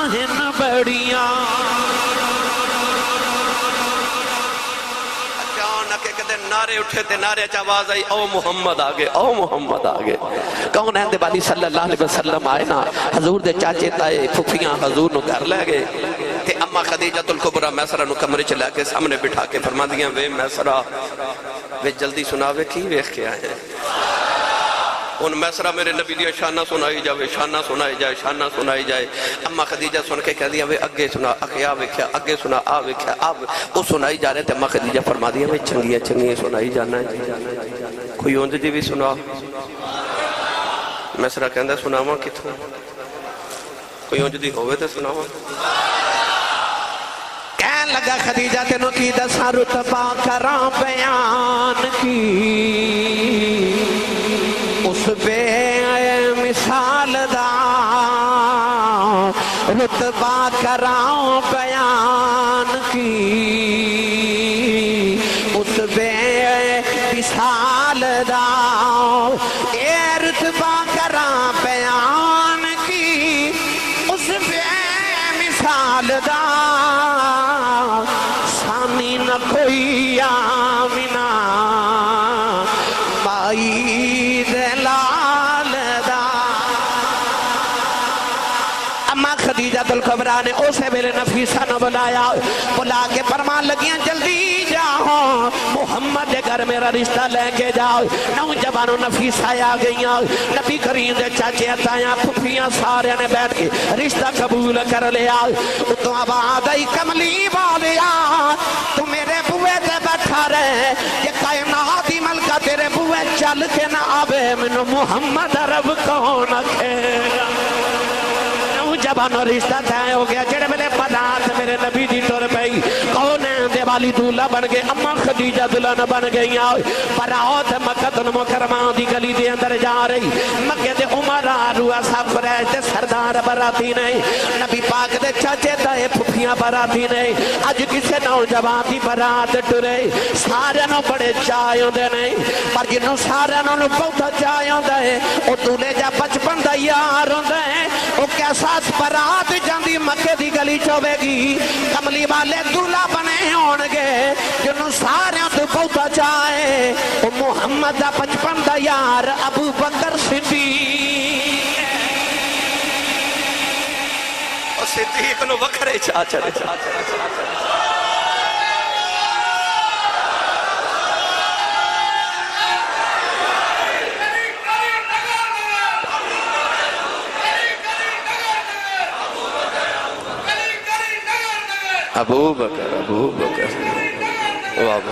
ہن بڑیاں نعرے اٹھے تھے نعرے چاواز آئی او محمد آگے کون ہے والی صلی اللہ علیہ وسلم آئے نا حضور دے چاچے تائے پھپیاں حضور نو گھر لے گئے تے اما خدیجہ الکبریٰ میسرہ نو کمرے چلے کے سامنے بٹھا کے فرما دیاں وے میسرہ وے جلدی سناوے کی ویخ کے آئے ان میسرہ میرے نبی دیا شانہ سنائی جائے اما خدیجہ سن کے کہہ دیا وے اگے سنا اخیا ویکھیا اگے سنا آ ویکھیا اب وہ سنائی جا رہے تھے اما خدیجہ فرما دیا وے چنگیاں سنائی جانا ہے کوئی اونج دی بھی سنا میسرہ کہندہ سناواں کتھوں کوئی اونج دی ہوئے تے سناواں کہن لگا خدیجہ تینوں کی دساں رتبہ کراں بیان کی اس بے مثال دا رتبہ کراں بیان کی اس بے مثال دا اے رتبہ کراں بیان کی اس بے مثال دا سانی نہ کوئی آمینہ مائی دلال دا اما خدیجہ الکبریٰ نے اسے میرے نفیسہ نہ بلا کے فرمان لگیاں جلدی جاؤ محمد دے گھر میرا رشتہ لے کے جاؤ نوجوانوں نفیسہ آ گئیاں نبی کریم دے چاچے اتایاں پھپھیاں سارے نے بیٹھ کے رشتہ قبول کر لیا تو آباد آئی کملی والیا تو میرے بوئے دے بیٹھا رہے یہ کائنات ہی ملکہ تیرے بوئے چل کے نہ آوے منو محمد رب کون کھیرا نوجوانوں رشتہ تھائے ہو گیا جڑے میرے پنات میرے نبی دی طور پہی کون ہے دیوالی دولہ بن گئے اما خدیجہ دلہن بن گئی پراؤت مکہ مکرمہ دی گلی دے اندر جا رہی مکہ دے عمرہ روح صاحب قریش دے سردار براتی نہیں نبی پاک دے چاچے دے پھپھیاں براتی نہیں آج کسے نوجوان دی برات ٹرے سارے نو بڑے چائے ہوندے نہیں پر جنہوں سارے نو بہت چائے ہوندے او دولے جا بچپن دا یار ہوندے او کیسا برات جاندی مکہ دی گلی چوبے گی کملی والے دولہ بنے ہونگے جنہوں سارے تو بہتا چاہے او محمد دا بچپن دا یار ابو بکر صدیق او صدیق نو وکھرے چاچرے ابو بکر واہ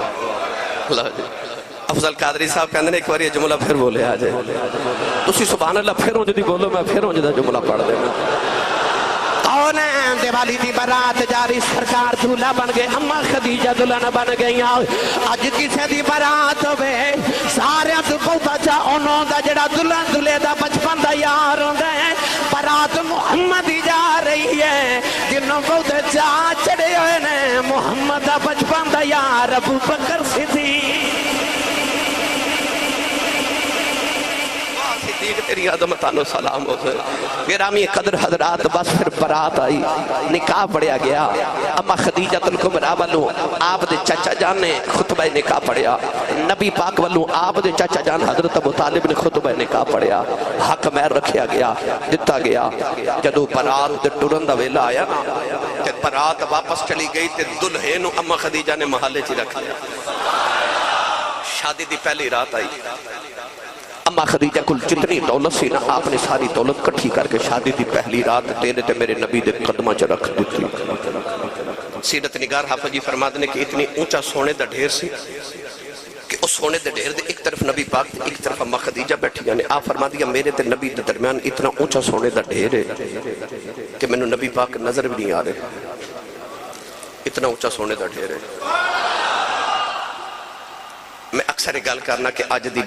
اللہ جی افضل قادری صاحب کہندے نے ایک بار یہ جملہ پھر بولے آ جائے تسی سبحان اللہ پھر ہوں جدی بولو میں پھر ہوں جدہ جملہ پڑھ دینا دیوالی دی برات جاری سرکار دھولا بن گئے اماں خدیجہ دلہن بن گئی اج کسے دی برات ہوئے سارے تو بہتا چاہ انہوں دا جڑا دلہن دلے دا بچپن دا یار ہوندے برات محمد ہی جا رہی ہے جنہوں بہتے چاہ چڑے ہوئے نے محمد دا بچپن دا یار ابو بکر صدیق تیری عظمتانو سلام ہو سے گرامی قدر حضرات بس پھر برات آئی نکاح پڑھیا گیا اما خدیجہ الکبریٰ والوں آپ دے چچا جان نے خطبہ نکاح پڑھیا نبی پاک والوں آپ دے چچا جان حضرت ابو طالب نے خطبہ نکاح پڑھیا حق مہر رکھیا گیا دتا گیا جدو برات دے ٹرن دا ویلا آیا نا کہ برات واپس چلی گئی تے دلہے نو اما خدیجہ نے محلے چی رکھ لیا شادی دی پہلی رات آئی اما خدیجہ کل جتنی دولت سی نا آپ نے ساری دولت کٹھی کر کے شادی دی پہلی رات تیرے تے میرے نبی دے قدمہ چا رکھ دیتی سیرت نگار حافظ جی فرما دینے کہ اتنی اونچا سونے دا ڈھیر سی کہ اس سونے دے ڈھیر دے ایک طرف نبی پاک دے ایک طرف اما خدیجہ بیٹھی یعنی آپ فرما دیا میرے تے نبی دے درمیان اتنا اونچا سونے دا ڈھیر ہے کہ میں نے نبی پاک نظر بھی نہیں آ رہے اتنا اونچا سونے دا ڈھیر ہے میں اکثر گل کرنا کہ آج دی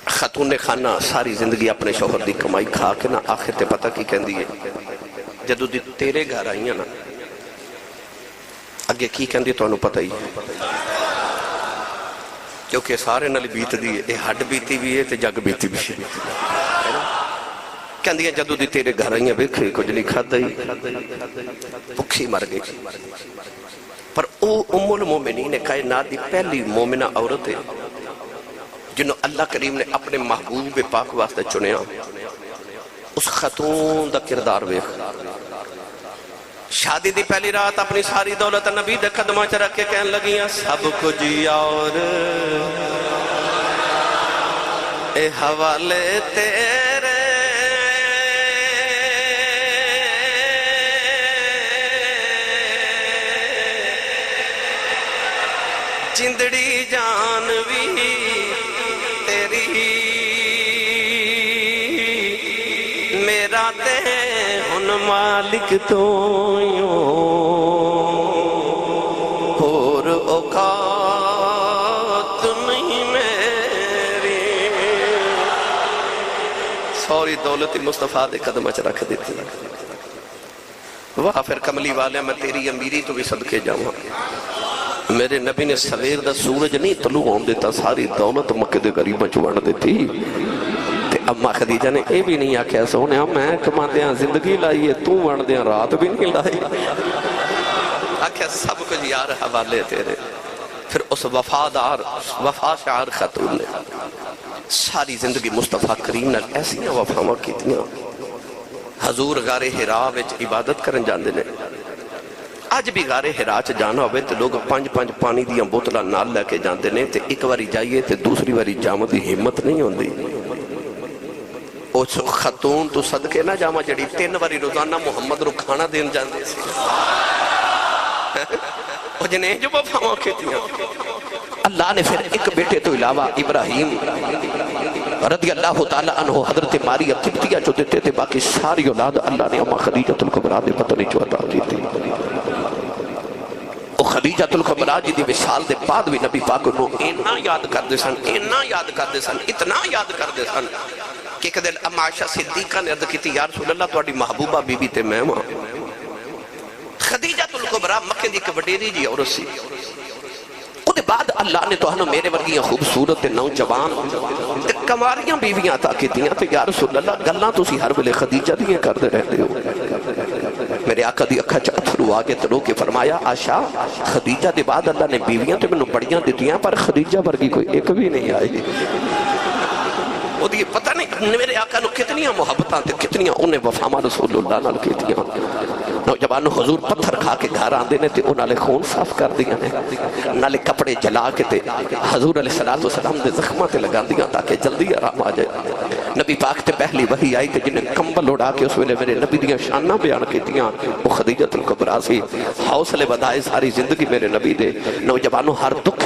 خاتون خانہ ساری زندگی اپنے شوہر دی کمائی کھا کے نا آخر تے پتہ کی کہن دیئے جدو دی تیرے گھر آئیاں نا اگے کی کہن دی تو انہوں پتہ ہی کیونکہ سارے نلی بیت دیئے اے ہڈ بیتی بھی ہے تے جگ بیتی بھی ہے کہن دیئے جدو دی تیرے گھر آئیاں بیکھے کچھ نہیں کھا دائی پکھی مر گئی پر او ام المومنین کائنات دی پہلی مومنہ عورت ہے جنہوں اللہ کریم نے اپنے محبوب پاک واسطے چنیا اس خاتون دا کردار ویکھ شادی دی پہلی رات اپنی ساری دولت نبی دے قدمہ چ رکھ کے کہن لگیاں سب کچھ اور اے حوالے تیرے جندڑی جان بھی تیری میرا تے ہن مالک تو یوں اور اوقات نہیں میری سوری دولت مصطفیٰ دے قدمہ چ رکھ دیتی واہ پھر کملی والے میں تیری امیری تو بھی صدقے جاؤں میرے نبی نے سویر دا سورج نہیں طلوع ہون دیتا ساری دولت مکہ دے غریباں چوان دیتی تے اما خدیجہ نے اے بھی نہیں آکھیا سونے میں کما دیاں زندگی لائیے تو وان دیاں رات بھی نہیں لائی آکھیا سب کچھ یار حوالے تیرے پھر اس وفا شعار خاتون نے ساری زندگی مصطفیٰ کریم نے ایسیاں وفاواں کیتیاں حضور غار حراء وچ عبادت کرن جاندے نے آج بھی غار حراء چ جانا ہوئے تو لوگ پانچ پانی دیاں بوتلاں نال لے کے جاندے نے تے ایک واری جائیے تے دوسری واری جامع دی ہمت نہیں ہوندی اس خاتون تو صدقے نہ جامع جڑی 3 واری روزانہ محمد رو کھانا دین جاندے سی وہ جنہیں جو وفاواں کیتیاں اللہ نے پھر ایک بیٹے تو علاوہ ابراہیم رضی اللہ تعالیٰ عنہ حضرت ماری قبطیہ جو دیتے تھے باقی ساری اولاد اللہ نے اما خدیجہ الکبریٰ دے پتہ نہیں جو عطا کی تھی وہ خدیجہ الکبریٰ جی دی وصال دے بعد بھی نبی پاک انہوں اینا یاد کر دے سن اتنا یاد کر دے سن کہ ایک دن اما عائشہ صدیقہ نے عرض کی تھی یا رسول اللہ تواڈی محبوبہ بی بی تے میں ماں خدیجہ الکبریٰ مکہ دی کبڈیری جی عورت سی خود بعد اللہ نے تو ہنو میرے ورگیاں خوبصورت نوجوان کماریاں بیویاں عطا کی دیاں تو یا رسول اللہ گلاں تسی ہر ویلے خدیجہ دیاں کردے رہتے ہو میرے آقا دی اکھا چ اتھرو آگے ترو کے فرمایا عائشہ خدیجہ دے بعد اللہ نے بیویاں تو میں بڑیاں دیتیاں پر خدیجہ ورگی کوئی ایک بھی نہیں آئی وہ دی پتہ نہیں میرے آقا نو کتنیاں محبتاں تے کتنیاں انہیں وفامہ رسول اللہ نال کیتیاں نوجوانوں حضور پتھر کھا کے گھر آندے نے تے انہاں لے خون صاف کر دیاں نے نالے کپڑے جلا کے تے حضور علیہ السلام دے زخماں تے لگا دیاں تاکہ جلدی آرام آ جائے نبی پاک تے پہلی وحی آئی کہ جنہیں کمبل اڑا کے اس ویلے میرے نبی دیاں شاناں بیان کیتیاں وہ خدیجہ الکبریٰ سی حوصلے بدائے ساری زندگی میرے نبی دے نوجوانوں ہر دکھ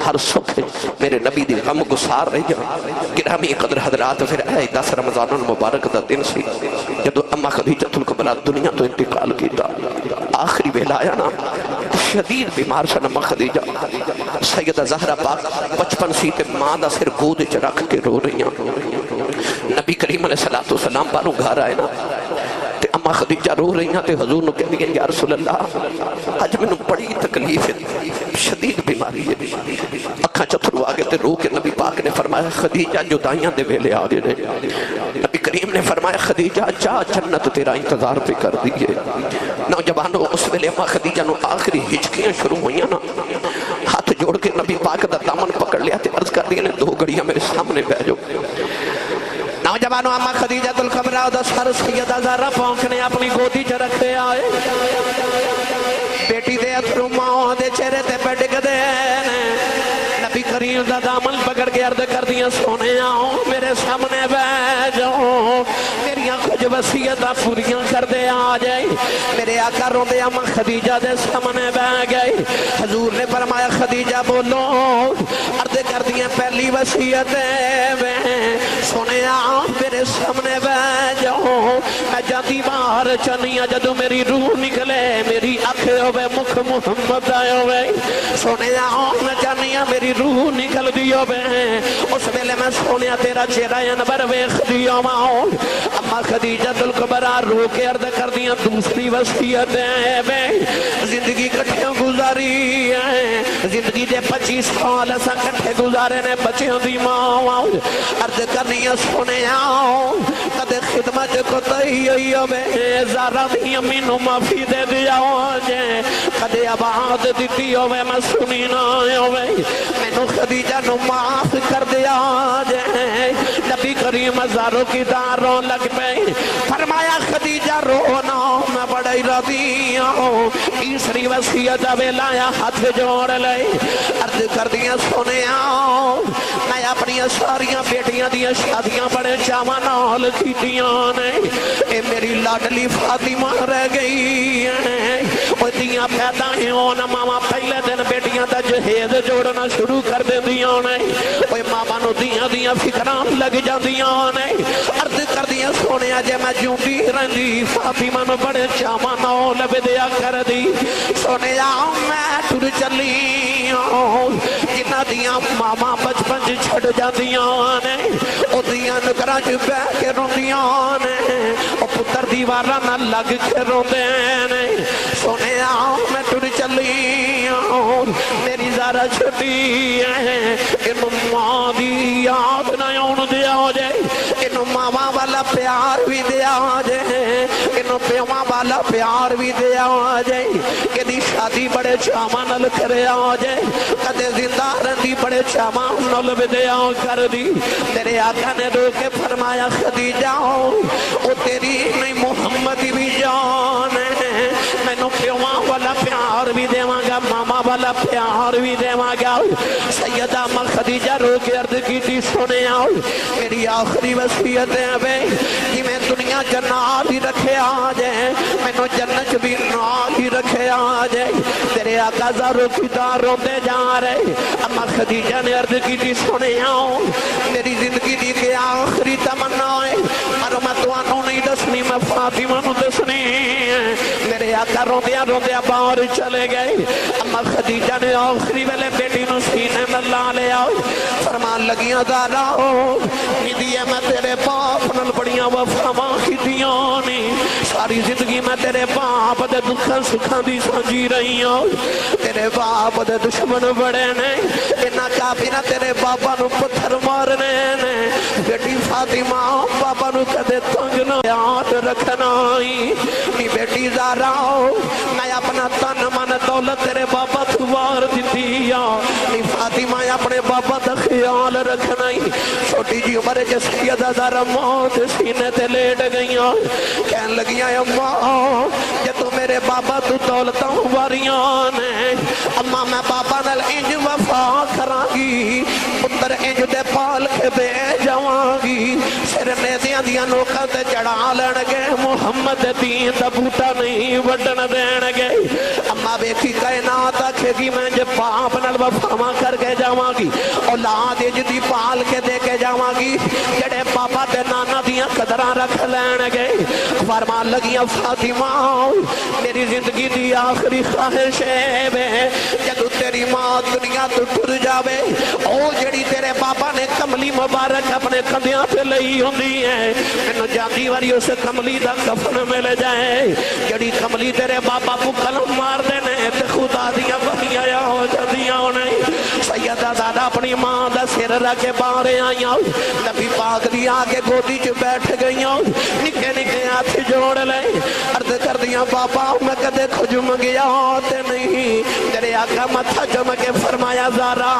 ہر سکھ میرے نبی دی غم گسار رہی جاں گرامی قدر حضرات پھر اے 10 رمضان المبارک دا دن سی جدو اما خدیجہ الکبریٰ دنیا تو انتقال کیتا آخری ویلا آیا نا شدید بیمار سن اما خدیجہ سیدہ زہرہ پاک 55 سی تے ماں دا سر گود وچ رکھ کے رو رہی ہیں نبی کریم علیہ السلام پانوں گھر آئے نا تے اما خدیجہ رو رہی ہیں تے حضور نو کہہ دیا یا رسول اللہ آج میں نے بڑی تکلیف ہے شدید بیماری ہے اکھاں چتھرو آگے تے رو کے نبی پاک نے فرمایا خدیجہ جدائیاں دے ویلے آگے نے نبی کریم نے فرمایا خدیجہ جا جنت تیرا انتظار پہ کر دیئے نوجوانوں اس ویلے اما خدیجہ نو آخری ہچکیاں شروع ہوئیاں نا ہاتھ جوڑ کے نبی پاک دا دامن پکڑ لیا تے عرض کر دیا نے 2 گھڑیاں میرے سامنے بیجو نوجوانوں اما خدیجہ الکبریٰ دا سر سیدہ زہرہ پاک نے اپنی گودی چ رکھتے آئے بیٹی دے اتھرو ماں دے چہرے تے پہ ڈگ دے نبی کریم دا دامن پکڑ کے عرض کر دیا سونے آؤ میرے سامنے بیٹھ جاؤ میری کچھ وصیتاں پوریاں کر دے آ جائے میرے آقا روندے اما خدیجہ دے سامنے بیٹھ گئے حضور نے فرمایا خدیجہ بولو عرض کر دیا پہلی وصیت سونے آؤ میرے سامنے بیٹھ جاؤ میں جاتی باہر چنیاں جدو میری روح نکلے میری آنکھیں ہوئے مکھ محمد آئے ہوئے سونے آؤ میں چنیاں میری روح نکل دیو بے اس ویلے میں سونیا تیرا چہرہ انور ویکھ دیو ماؤ اما خدیجہ الکبریٰ رو کے عرض کر دیا دوسری وصیت ہے بے زندگی کٹھیاں گزاری ہے زندگی دے 25 سال ایسا کٹھے گزارے نے بچیوں دی ماں عرض کرنی سونے آؤ کدے خدمت کو تہیو بے زارہ دی امین معافی دے دیا جے کدے آباد دیتی ہوئے میں سنی نہ ہوئے میں نو خدیجہ نو معاف کر دیا جائے نبی کریم ہزاروں کی داروں لگ پہ فرمایا خدیجہ رونا میں بڑی راضی ہوں تیسری وصیت ویلایا ہاتھ جوڑ لے عرض کر دیا سونے آؤ میں اپنی ساریاں بیٹیاں دیا شادیاں بڑے چاواں نال کیتیاں نے اے میری لاڈلی فاطمہ رہ گئی ہے وہ دیاں پیدا ہیں اونا ماما پہلے دن بیٹیاں دا جہید جوڑنا شروع کر دے دیاں نے وہ ماما نو دیاں فکران لگ جا دیاں نے عرض کر دیا سونے آجے میں جوں بھی رہنی فاطمہ نو بڑے چاما نو لب دیا کر دی سونے آؤں میں ٹر چلی ہوں جنہ دیاں ماما بچپن چھڑ جا دیاں نے او دیاں نکرہ جو بے کے رو دیاں نے او پتر دیوارہ نہ لگ کے رو دینے سونے آؤں میں ٹر چلی ہوں میری زارہ چھٹی ہے انہوں ماں دی یاد نہ یون دیا ہو جائے انہوں ماما والا پیار بھی دیا ہو جائے انہوں پیما والا پیار بھی دیا ہو جائے کہ دی شادی بڑے چاما نل کرے ہو جائے کدے زندہ رہنی بڑے چاما نل بھی دیا ہو کر دی تیرے آقا نے رو کے فرمایا خدیجہ او تیری نہیں محمد بھی جان ہے میں نو پیما والا پیار بھی دیواں گا ماما والا پیار بھی دیواں گا سیدہ اما خدیجہ رو کے عرض کی تھی سنے آؤ میری آخری وصیت ہے بے کہ میں دنیا جنات ہی رکھے آ جائے میں نو جنت بھی نال ہی رکھے آ جائے تیرے آقا زاروں کی داروں دے جا رہے اما خدیجہ نے عرض کی تھی سنے آؤ میری زندگی دی کے آخری تمنا ہے اور میں توانوں نہیں دسنی میں فاطمہ نو دسنی میرے آقا روندیا باہر چلے گئے اما خدیجہ نے آخری ویلے بیٹی نو سینے میں لا لے آؤ فرمان لگیاں دارا ہو میدیے میں تیرے باپ نل بڑیاں وفاواں کی دیانی ساری زندگی میں تیرے باپ دے دکھاں سکھاں دی سانجی رہی ہوں تیرے باپ دے دشمن بڑے نے انہاں کافی نہ تیرے باپا نو پتھر مارنے نے بیٹی فاطمہ باپا نو کدے تنگ نہ یاد رکھنا نی بیٹی زارا ہو میں اپنا تن من دولت تیرے باپا توار دیتی نی فاطمہ اپنے باپا دا خیال رکھنا چھوٹی جی عمر کہ سیدہ زہرا موت سینے تے لیٹ گئیاں کہن لگیاں اماں جے تو میرے بابا تو دولتاں واریاں نے اماں میں بابا نال انج وفا کراں گی پتر انج دے پال کے دے جاواں گی سر نیزیاں دیاں نوکاں تے چڑھا لین گے محمد دین دا بوٹا نہیں وڈن دین گے اماں بیکھی کائنات آکھے گی میں جے باپ نال وفاواں کر کے جاواں گی اولاد جدی پال کے دے کے جاواں گی جڑے بابا تے نانا دیاں قدراں رکھ لین گے فرمان لگیاں فاطمہ میری زندگی دی آخری خواہش ہے جدو تیری ماں دنیا تو ٹر جاوے او جڑی تیرے بابا نے کملی مبارک اپنے کندیاں پہ لئی ہوندی ہے مینوں جاندی واری اس کملی دا کفن مل جائے جڑی کملی تیرے بابا کو کلم مار دینے تے خدا دیاں بھیاں ہو جاندیاں نہیں سیدہ زہرا اپنی ماں دا سر رکھ کے باہر آئیاں نبی پاک دی آگے گودی چ بیٹھ گئیاں نکے نکے ہاتھ جوڑ لے عرض کر دیاں بابا میں کدے کچھ منگیا تے نہیں تیرے آقا متھا چم کے فرمایا زہرا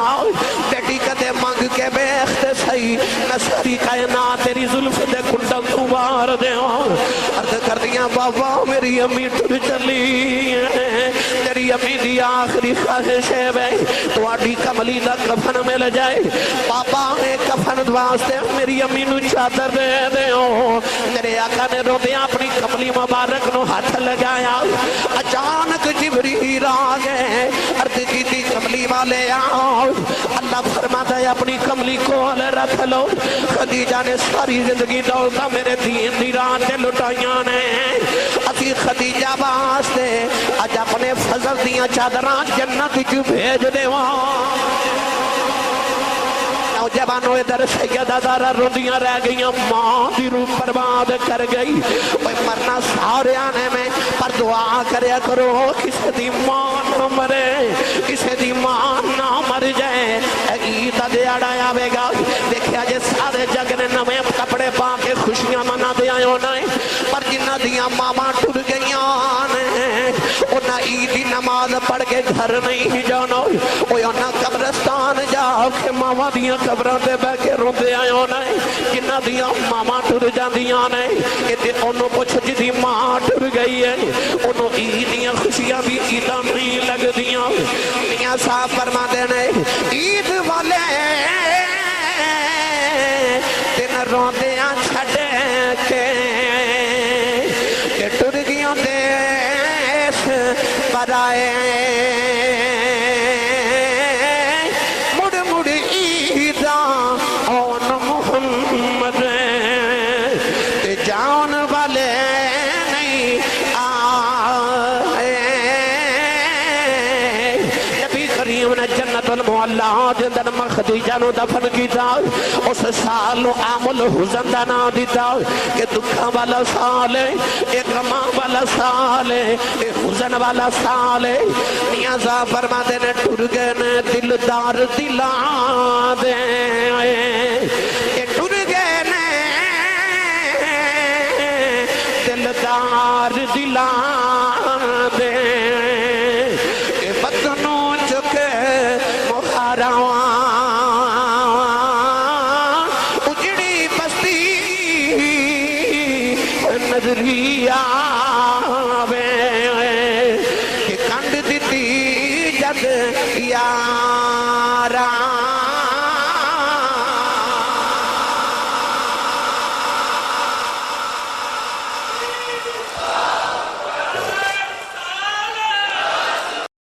بیٹی کدے منگ کے بیخت سہی میں ساری کائنات تیری زلف دے کنڈل تو بار دے عرض کر دیاں بابا میری امی ٹر چلی تیری امی دی آخری خواہش ہے تو آڈی کملی دا کفن مل جائے بابا نے کفن دواستے میری امی نو چادر دے دے میرے آقا نے رو دیا اپنی کملی مبارک نو ہاتھ لگایا اچانک جبریل آ گئے عرض کی تھی کملی والے آؤ اللہ فرماتا ہے اپنی کملی کو رکھ لو خدیجہ نے ساری زندگی دولتا میرے دین دی راہ تے لٹائیاں نے اسی خدیجہ واسطے اج اپنے فضل دیاں چادران جنت جو بھیج دے نوجوانوں ادھر سیدہ زہرا روندیاں رہ گئیاں ماں دی روح برباد کر گئی مرنا سارے آنے میں پر دعا کریا کرو کسے دی ماں نہ مرے کسے دی ماں نہ مر جائے عید دیاڑا آوے گا دیکھیا جے سارے جگ نے نویں کپڑے پا کے خوشیاں منا دے آئے ہونا ہے پر جنہ دیاں ماما ٹر گئیاں نے انہاں عیدی نماز پڑھ کے گھر نہیں جانا انہاں قبرستان جا کے ماما دیاں قبران دے بے کے روندے آئے ہونا ہے جنہ دیاں ماما ٹر جاندیاں نے کہ انہوں پوچھ جدی ماں ٹر گئی ہے انہوں عیدیاں خوشیاں بھی عیداں نہیں لگ دیاں میاں صاحب فرما دینے عید والے دن روندیاں چھڑے کے ٹر گیاں دیش برائے مڑ مڑ عیداں اون محمد تے جان والے نہیں آئے نبی کریم نے جنت المعلا جندن میں خدیجہ نو دفن کیتا اس سال نو عام الحزن دا نام دیتا کہ دکھاں والا سال ہے ایک غماں والا سال ہے ایک حزن والا سال ہے میاں صاحب فرما دینے ٹر گئے نے دلدار دلان دے کہ ٹر گئے نے دلدار دلان دے کہ بدنوں چکے مخاراں اجڑی بستی نظری آوے کہ کنڈ دیتی جد یاراں